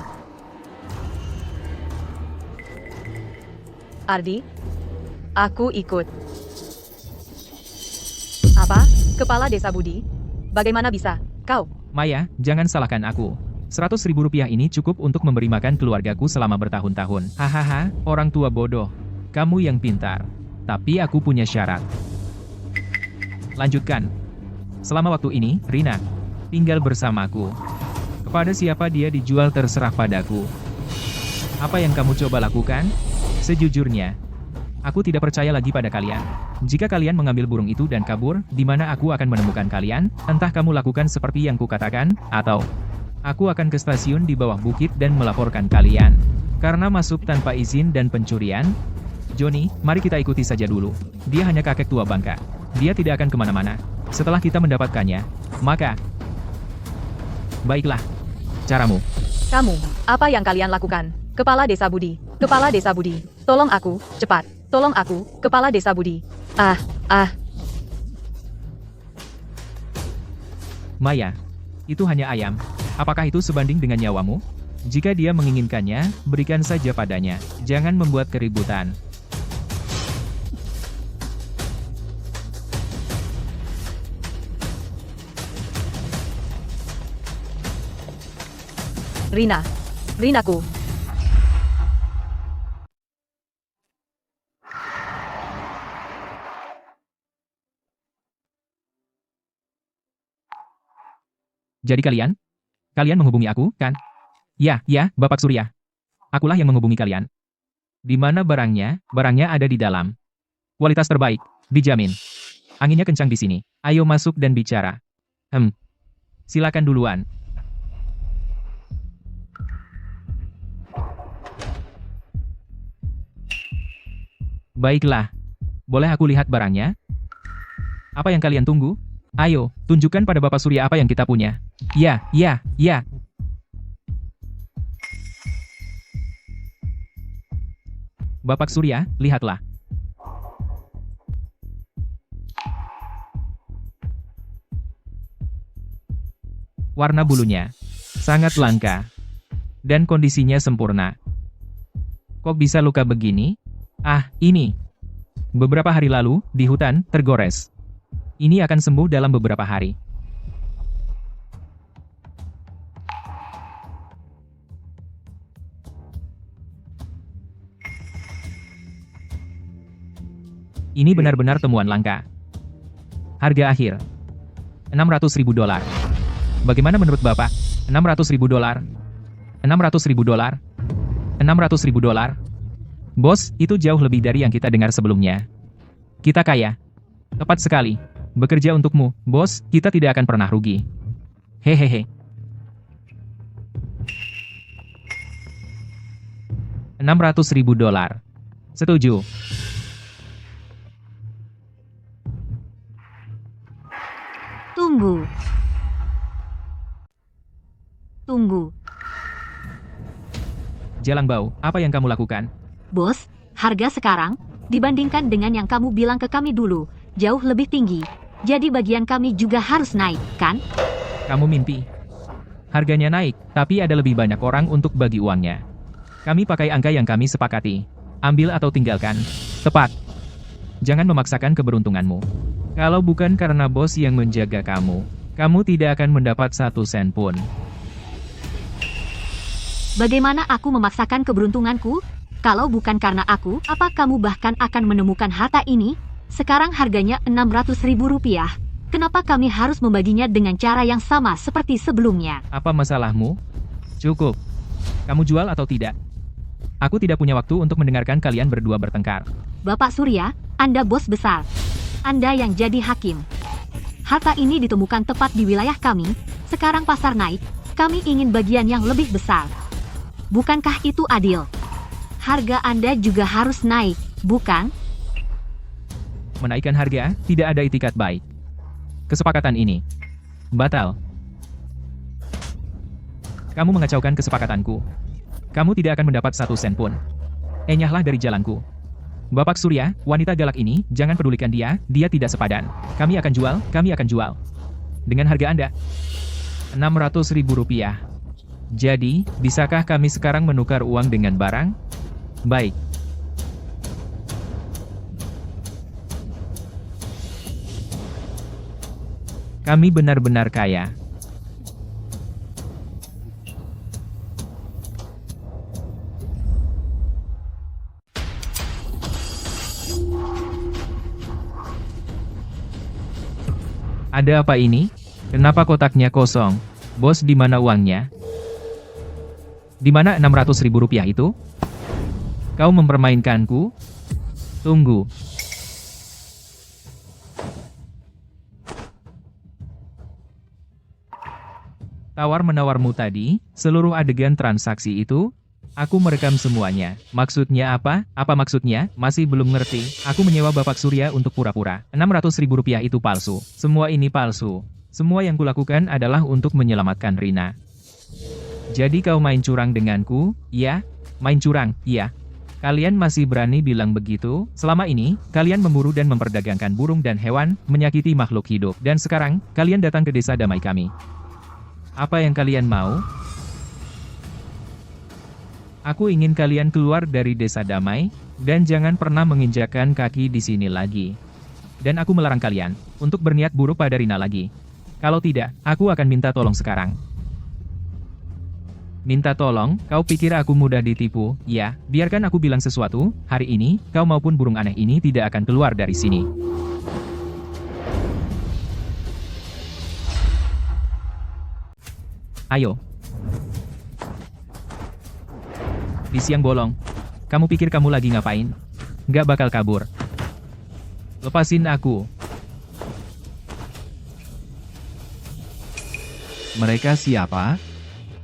Ardi, aku ikut. Apa? Kepala Desa Budi? Bagaimana bisa? Kau? Maya, jangan salahkan aku. Rp100.000 ini cukup untuk memberi makan keluargaku selama bertahun-tahun. Hahaha, orang tua bodoh. Kamu yang pintar. Tapi aku punya syarat. Lanjutkan. Selama waktu ini, Rina tinggal bersamaku. Kepada siapa dia dijual terserah padaku. Apa yang kamu coba lakukan? Sejujurnya, aku tidak percaya lagi pada kalian. Jika kalian mengambil burung itu dan kabur, di mana aku akan menemukan kalian? Entah kamu lakukan seperti yang kukatakan, atau aku akan ke stasiun di bawah bukit dan melaporkan kalian. Karena masuk tanpa izin dan pencurian. Johnny, mari kita ikuti saja dulu. Dia hanya kakek tua bangka. Dia tidak akan kemana-mana. Setelah kita mendapatkannya, maka... Baiklah. Caramu. Kamu, apa yang kalian lakukan? Kepala Desa Budi. Kepala Desa Budi. Tolong aku, cepat. Tolong aku, Kepala Desa Budi. Maya, itu hanya ayam. Apakah itu sebanding dengan nyawamu? Jika dia menginginkannya, berikan saja padanya. Jangan membuat keributan. Rina. Rinaku. Jadi kalian menghubungi aku, kan? Ya, Bapak Surya. Akulah yang menghubungi kalian. Di mana barangnya? Barangnya ada di dalam. Kualitas terbaik, dijamin. Anginnya kencang di sini. Ayo masuk dan bicara. Silakan duluan. Baiklah. Boleh aku lihat barangnya? Apa yang kalian tunggu? Ayo, tunjukkan pada Bapak Surya apa yang kita punya. Ya. Bapak Surya, lihatlah. Warna bulunya sangat langka. Dan kondisinya sempurna. Kok bisa luka begini? Ini. Beberapa hari lalu, di hutan, tergores. Ini akan sembuh dalam beberapa hari. Ini benar-benar temuan langka. Harga akhir. $600.000. Bagaimana menurut Bapak? $600.000. $600.000. $600.000. Bos, itu jauh lebih dari yang kita dengar sebelumnya. Kita kaya. Tepat sekali. Bekerja untukmu, bos, kita tidak akan pernah rugi. Hehehe. $600.000. Setuju. Tunggu. Jalang Bau, apa yang kamu lakukan? Bos, harga sekarang, dibandingkan dengan yang kamu bilang ke kami dulu, jauh lebih tinggi. Jadi bagian kami juga harus naik, kan? Kamu mimpi. Harganya naik, tapi ada lebih banyak orang untuk bagi uangnya. Kami pakai angka yang kami sepakati. Ambil atau tinggalkan. Tepat. Jangan memaksakan keberuntunganmu. Kalau bukan karena bos yang menjaga kamu tidak akan mendapat 1 sen pun. Bagaimana aku memaksakan keberuntunganku? Kalau bukan karena aku, apa kamu bahkan akan menemukan harta ini? Sekarang harganya Rp600.000. Kenapa kami harus membaginya dengan cara yang sama seperti sebelumnya? Apa masalahmu? Cukup. Kamu jual atau tidak? Aku tidak punya waktu untuk mendengarkan kalian berdua bertengkar. Bapak Surya, Anda bos besar. Anda yang jadi hakim. Harta ini ditemukan tepat di wilayah kami. Sekarang pasar naik. Kami ingin bagian yang lebih besar. Bukankah itu adil? Harga Anda juga harus naik, bukan? Menaikkan harga, tidak ada itikat baik. Kesepakatan ini batal. Kamu mengacaukan kesepakatanku. Kamu tidak akan mendapat 1 sen pun. Enyahlah dari jalanku. Bapak Surya, wanita galak ini, jangan pedulikan dia tidak sepadan. Kami akan jual. Dengan harga Anda. Rp600.000. Jadi, bisakah kami sekarang menukar uang dengan barang? Baik. Kami benar-benar kaya. Ada apa ini? Kenapa kotaknya kosong? Bos, di mana uangnya? Di mana 600.000 rupiah itu? Kau mempermainkanku? Tunggu. Tawar-menawarmu tadi, seluruh adegan transaksi itu, aku merekam semuanya. Maksudnya apa? Apa maksudnya? Masih belum ngerti. Aku menyewa Bapak Surya untuk pura-pura. 600.000 rupiah itu palsu. Semua ini palsu. Semua yang kulakukan adalah untuk menyelamatkan Rina. Jadi kau main curang denganku? Ya? Main curang? Iya. Kalian masih berani bilang begitu? Selama ini, kalian memburu dan memperdagangkan burung dan hewan, menyakiti makhluk hidup. Dan sekarang, kalian datang ke desa damai kami. Apa yang kalian mau? Aku ingin kalian keluar dari desa damai, dan jangan pernah menginjakkan kaki di sini lagi. Dan aku melarang kalian, untuk berniat buruk pada Rina lagi. Kalau tidak, aku akan minta tolong sekarang. Minta tolong? Kau pikir aku mudah ditipu? Ya, biarkan aku bilang sesuatu, hari ini, kau maupun burung aneh ini tidak akan keluar dari sini. Ayo. Di siang bolong. Kamu pikir kamu lagi ngapain? Nggak bakal kabur. Lepasin aku. Mereka siapa?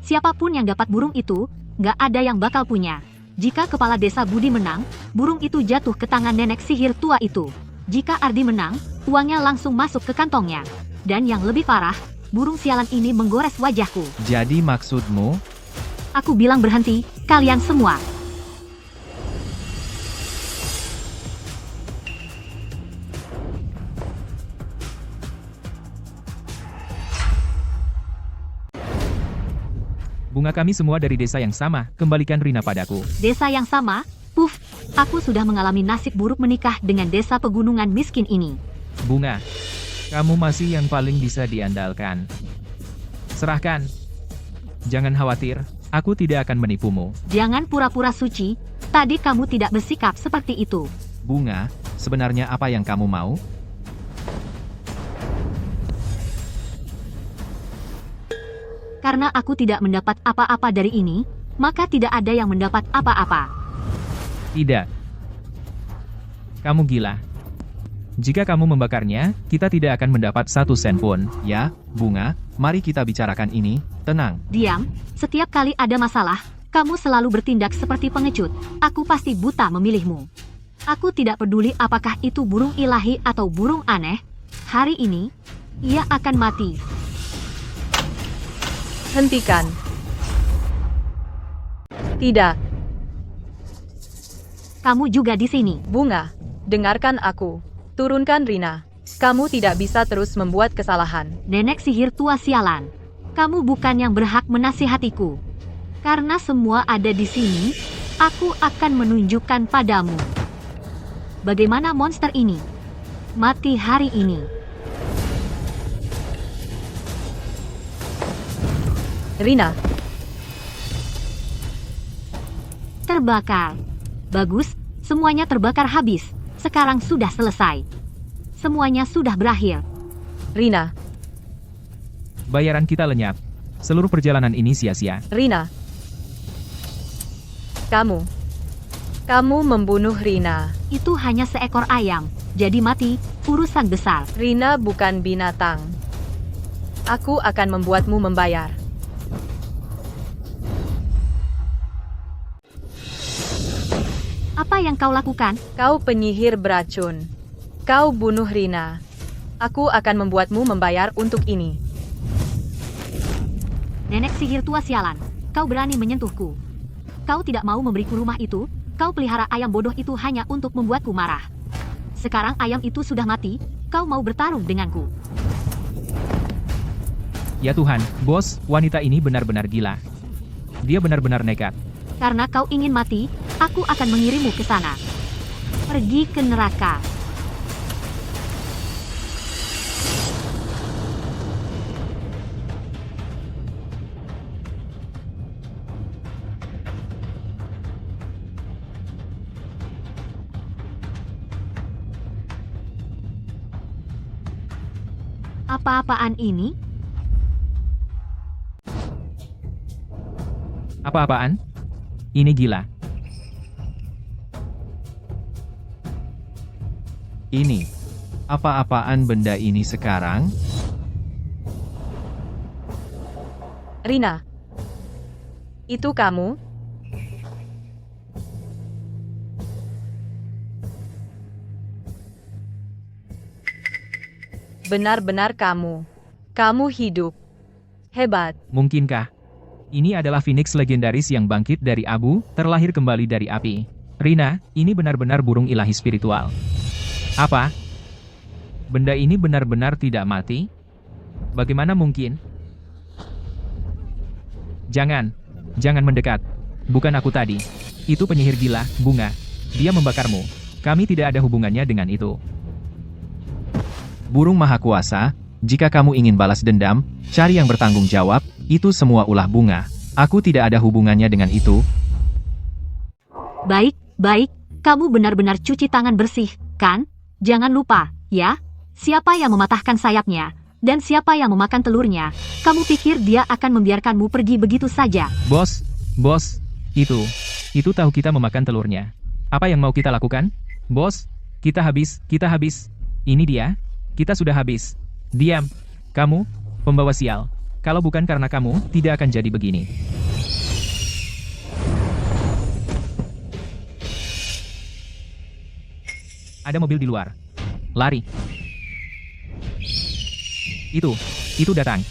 Siapapun yang dapat burung itu, nggak ada yang bakal punya. Jika kepala desa Budi menang, burung itu jatuh ke tangan nenek sihir tua itu. Jika Ardi menang, uangnya langsung masuk ke kantongnya. Dan yang lebih parah, burung sialan ini menggores wajahku. Jadi maksudmu? Aku bilang berhenti, kalian semua. Bunga, kami semua dari desa yang sama, kembalikan Rina padaku. Desa yang sama? Puf, aku sudah mengalami nasib buruk menikah dengan desa pegunungan miskin ini. Bunga, kamu masih yang paling bisa diandalkan. Serahkan. Jangan khawatir, aku tidak akan menipumu. Jangan pura-pura suci, tadi kamu tidak bersikap seperti itu. Bunga, sebenarnya apa yang kamu mau? Karena aku tidak mendapat apa-apa dari ini, maka tidak ada yang mendapat apa-apa. Tidak. Kamu gila. Jika kamu membakarnya, kita tidak akan mendapat 1 sen pun. Ya, Bunga, mari kita bicarakan ini, tenang. Diam, setiap kali ada masalah, kamu selalu bertindak seperti pengecut. Aku pasti buta memilihmu. Aku tidak peduli apakah itu burung ilahi atau burung aneh. Hari ini, ia akan mati. Hentikan. Tidak. Kamu juga di sini. Bunga, dengarkan aku. Turunkan Rina. Kamu tidak bisa terus membuat kesalahan. Nenek sihir tua sialan. Kamu bukan yang berhak menasihatiku. Karena semua ada di sini, aku akan menunjukkan padamu. Bagaimana monster ini mati hari ini. Rina, Terbakar. Bagus, semuanya terbakar habis. Sekarang sudah selesai. Semuanya sudah berakhir. Rina, Bayaran kita lenyap. Seluruh perjalanan ini sia-sia. Rina. Kamu membunuh Rina. Itu hanya seekor ayam. Jadi mati, urusan besar. Rina bukan binatang. Aku akan membuatmu membayar. Apa yang kau lakukan? Kau penyihir beracun. Kau bunuh Rina. Aku akan membuatmu membayar untuk ini. Nenek sihir tua sialan. Kau berani menyentuhku. Kau tidak mau memberiku rumah itu. Kau pelihara ayam bodoh itu hanya untuk membuatku marah. Sekarang ayam itu sudah mati. Kau mau bertarung denganku. Ya Tuhan, bos, wanita ini benar-benar gila. Dia benar-benar nekat. Karena kau ingin mati, aku akan mengirimmu ke sana. Pergi ke neraka. Apa-apaan ini? Apa-apaan? Ini gila. Ini. Apa-apaan benda ini sekarang? Rina. Itu kamu? Benar-benar kamu. Kamu hidup. Hebat. Mungkinkah? Ini adalah Phoenix legendaris yang bangkit dari abu, terlahir kembali dari api. Rina, ini benar-benar burung ilahi spiritual. Apa? Benda ini benar-benar tidak mati? Bagaimana mungkin? Jangan mendekat. Bukan aku tadi. Itu penyihir gila, Bunga. Dia membakarmu. Kami tidak ada hubungannya dengan itu. Burung Maha Kuasa, jika kamu ingin balas dendam, cari yang bertanggung jawab, itu semua ulah Bunga. Aku tidak ada hubungannya dengan itu. Baik, kamu benar-benar cuci tangan bersih, kan? Jangan lupa, ya? Siapa yang mematahkan sayapnya, dan siapa yang memakan telurnya, kamu pikir dia akan membiarkanmu pergi begitu saja? Bos, itu tahu kita memakan telurnya. Apa yang mau kita lakukan? Bos, kita habis. Ini dia, kita sudah habis. Diam, kamu, pembawa sial. Kalau bukan karena kamu, tidak akan jadi begini. Ada mobil di luar. Lari. Itu datang.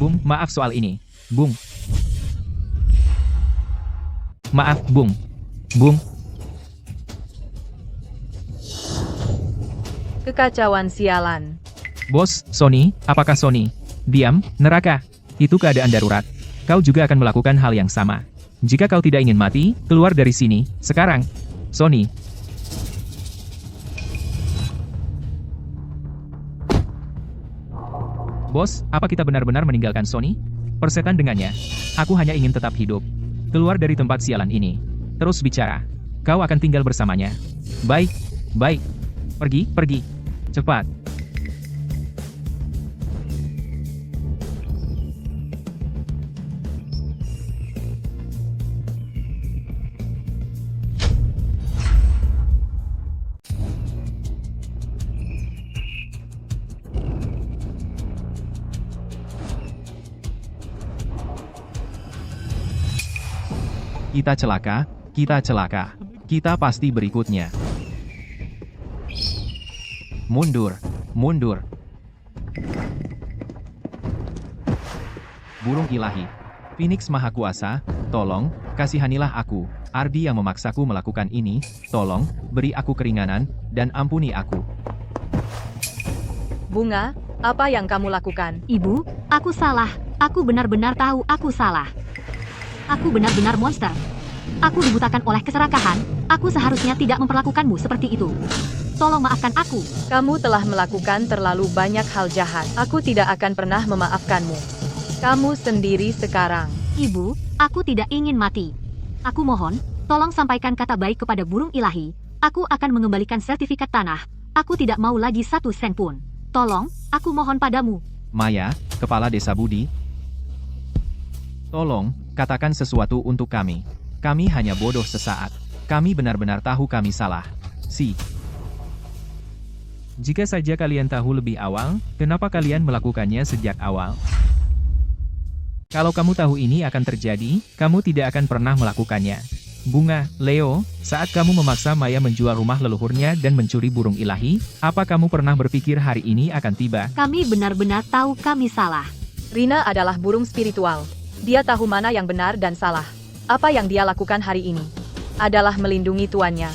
Bung, maaf soal ini. Bung. Maaf, Bung. Kekacauan sialan. Bos, Sony, apakah Sony? Diam, neraka. Itu keadaan darurat. Kau juga akan melakukan hal yang sama. Jika kau tidak ingin mati, keluar dari sini, sekarang. Sony. Bos, apa kita benar-benar meninggalkan Sony? Persetan dengannya. Aku hanya ingin tetap hidup. Keluar dari tempat sialan ini. Terus bicara. Kau akan tinggal bersamanya. Baik. Pergi. Cepat. Kita celaka. Kita pasti berikutnya. Mundur. Burung ilahi. Phoenix Maha Kuasa, tolong, kasihanilah aku. Ardi yang memaksaku melakukan ini, tolong, beri aku keringanan, dan ampuni aku. Bunga, apa yang kamu lakukan? Ibu, aku salah. Aku benar-benar tahu aku salah. Aku benar-benar monster. Aku dibutakan oleh keserakahan. Aku seharusnya tidak memperlakukanmu seperti itu. Tolong maafkan aku. Kamu telah melakukan terlalu banyak hal jahat. Aku tidak akan pernah memaafkanmu. Kamu sendiri sekarang. Ibu, aku tidak ingin mati. Aku mohon, tolong sampaikan kata baik kepada burung ilahi. Aku akan mengembalikan sertifikat tanah. Aku tidak mau lagi 1 sen pun. Tolong, aku mohon padamu. Maya, Kepala Desa Budi. Tolong, katakan sesuatu untuk kami. Kami hanya bodoh sesaat. Kami benar-benar tahu kami salah. Jika saja kalian tahu lebih awal, kenapa kalian melakukannya sejak awal? Kalau kamu tahu ini akan terjadi, kamu tidak akan pernah melakukannya. Bunga, Leo, saat kamu memaksa Maya menjual rumah leluhurnya dan mencuri burung ilahi, apa kamu pernah berpikir hari ini akan tiba? Kami benar-benar tahu kami salah. Rina adalah burung spiritual. Dia tahu mana yang benar dan salah. Apa yang dia lakukan hari ini adalah melindungi tuannya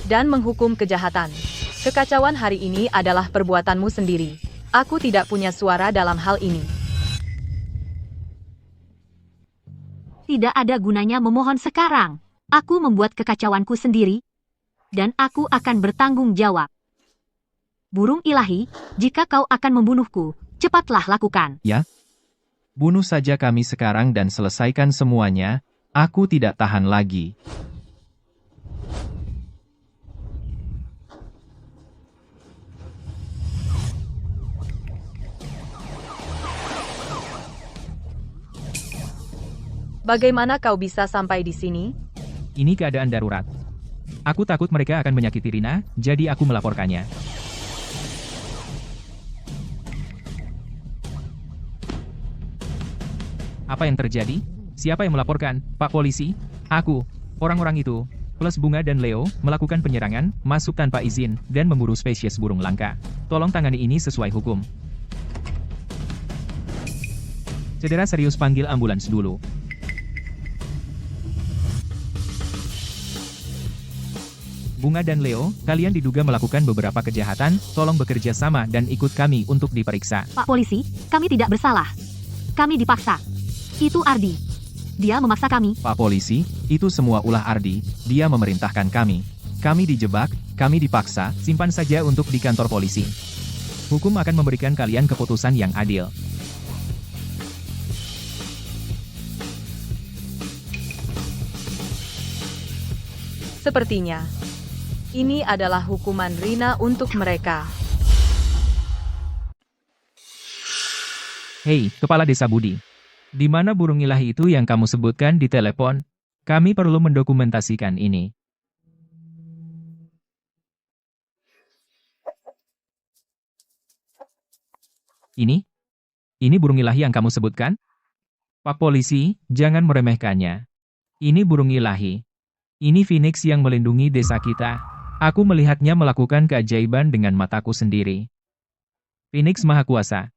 dan menghukum kejahatan. Kekacauan hari ini adalah perbuatanmu sendiri. Aku tidak punya suara dalam hal ini. Tidak ada gunanya memohon sekarang. Aku membuat kekacauanku sendiri, dan aku akan bertanggung jawab. Burung ilahi, jika kau akan membunuhku, cepatlah lakukan. Ya? Bunuh saja kami sekarang dan selesaikan semuanya. Aku tidak tahan lagi. Bagaimana kau bisa sampai di sini? Ini keadaan darurat. Aku takut mereka akan menyakiti Rina, jadi aku melaporkannya. Apa yang terjadi? Siapa yang melaporkan? Pak Polisi? Aku. Orang-orang itu, plus Bunga dan Leo, melakukan penyerangan, masuk tanpa izin, dan memburu spesies burung langka. Tolong tangani ini sesuai hukum. Cedera serius, panggil ambulans dulu. Bunga dan Leo, kalian diduga melakukan beberapa kejahatan, tolong bekerja sama dan ikut kami untuk diperiksa. Pak Polisi, kami tidak bersalah. Kami dipaksa. Itu Ardi. Dia memaksa kami. Pak Polisi, itu semua ulah Ardi, dia memerintahkan kami. Kami dijebak, kami dipaksa, simpan saja untuk di kantor polisi. Hukum akan memberikan kalian keputusan yang adil. Sepertinya, ini adalah hukuman Rina untuk mereka. Hei, Kepala Desa Budi. Di mana burung ilahi itu yang kamu sebutkan di telepon? Kami perlu mendokumentasikan ini. Ini burung ilahi yang kamu sebutkan? Pak Polisi, jangan meremehkannya. Ini burung ilahi. Ini Phoenix yang melindungi desa kita. Aku melihatnya melakukan keajaiban dengan mataku sendiri. Phoenix Maha Kuasa.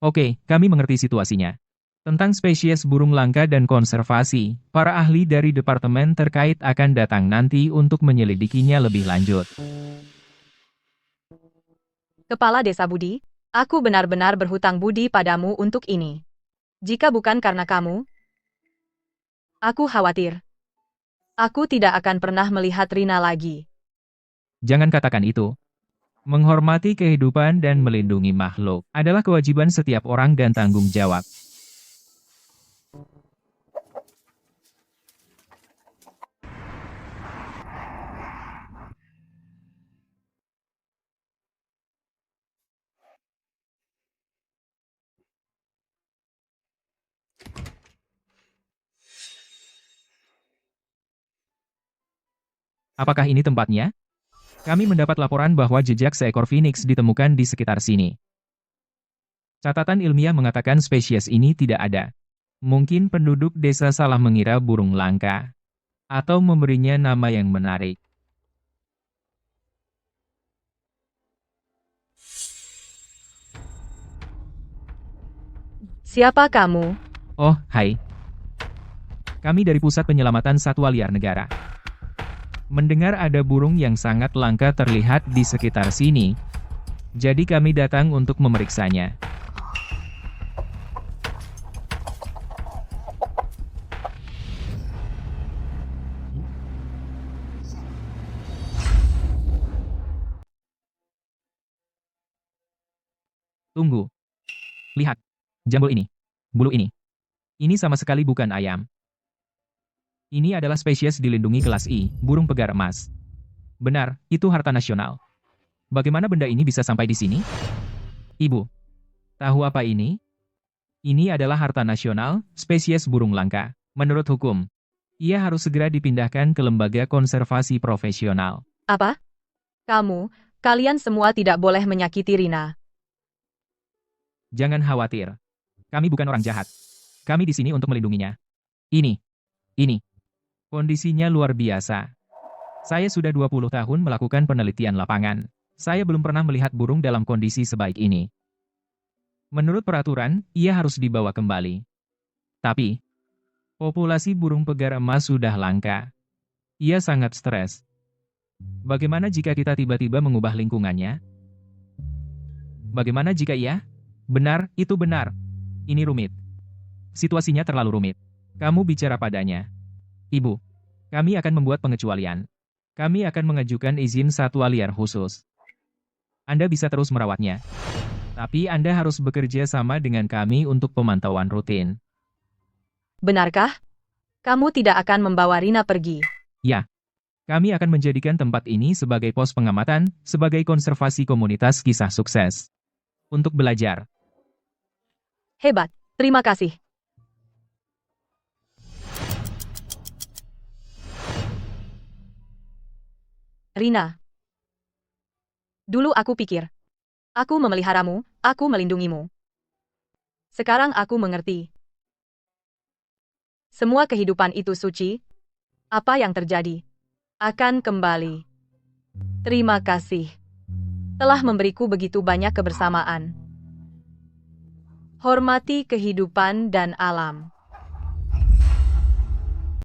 Oke, kami mengerti situasinya. Tentang spesies burung langka dan konservasi, para ahli dari departemen terkait akan datang nanti untuk menyelidikinya lebih lanjut. Kepala Desa Budi, aku benar-benar berhutang budi padamu untuk ini. Jika bukan karena kamu, aku khawatir. Aku tidak akan pernah melihat Rina lagi. Jangan katakan itu. Menghormati kehidupan dan melindungi makhluk adalah kewajiban setiap orang dan tanggung jawab. Apakah ini tempatnya? Kami mendapat laporan bahwa jejak seekor Phoenix ditemukan di sekitar sini. Catatan ilmiah mengatakan spesies ini tidak ada. Mungkin penduduk desa salah mengira burung langka. Atau memberinya nama yang menarik. Siapa kamu? Oh, hai. Kami dari Pusat Penyelamatan Satwa Liar Negara. Mendengar ada burung yang sangat langka terlihat di sekitar sini. Jadi kami datang untuk memeriksanya. Tunggu. Lihat. Jambul ini. Bulu ini. Ini sama sekali bukan ayam. Ini adalah spesies dilindungi kelas I, burung pegar emas. Benar, itu harta nasional. Bagaimana benda ini bisa sampai di sini? Ibu, tahu apa ini? Ini adalah harta nasional, spesies burung langka. Menurut hukum, ia harus segera dipindahkan ke lembaga konservasi profesional. Apa? Kalian semua tidak boleh menyakiti Rina. Jangan khawatir. Kami bukan orang jahat. Kami di sini untuk melindunginya. Ini. Kondisinya luar biasa. Saya sudah 20 tahun melakukan penelitian lapangan. Saya belum pernah melihat burung dalam kondisi sebaik ini. Menurut peraturan, ia harus dibawa kembali. Tapi, populasi burung pegar emas sudah langka. Ia sangat stres. Bagaimana jika kita tiba-tiba mengubah lingkungannya? Bagaimana jika ia? Benar, itu benar. Ini rumit. Situasinya terlalu rumit. Kamu bicara padanya. Ibu, kami akan membuat pengecualian. Kami akan mengajukan izin satwa liar khusus. Anda bisa terus merawatnya. Tapi Anda harus bekerja sama dengan kami untuk pemantauan rutin. Benarkah? Kamu tidak akan membawa Rina pergi. Ya. Kami akan menjadikan tempat ini sebagai pos pengamatan, sebagai konservasi komunitas kisah sukses. Untuk belajar. Hebat, terima kasih. Rina. Dulu aku pikir, aku memeliharamu, aku melindungimu. Sekarang aku mengerti. Semua kehidupan itu suci. Apa yang terjadi akan kembali. Terima kasih telah memberiku begitu banyak kebersamaan. Hormati kehidupan dan alam.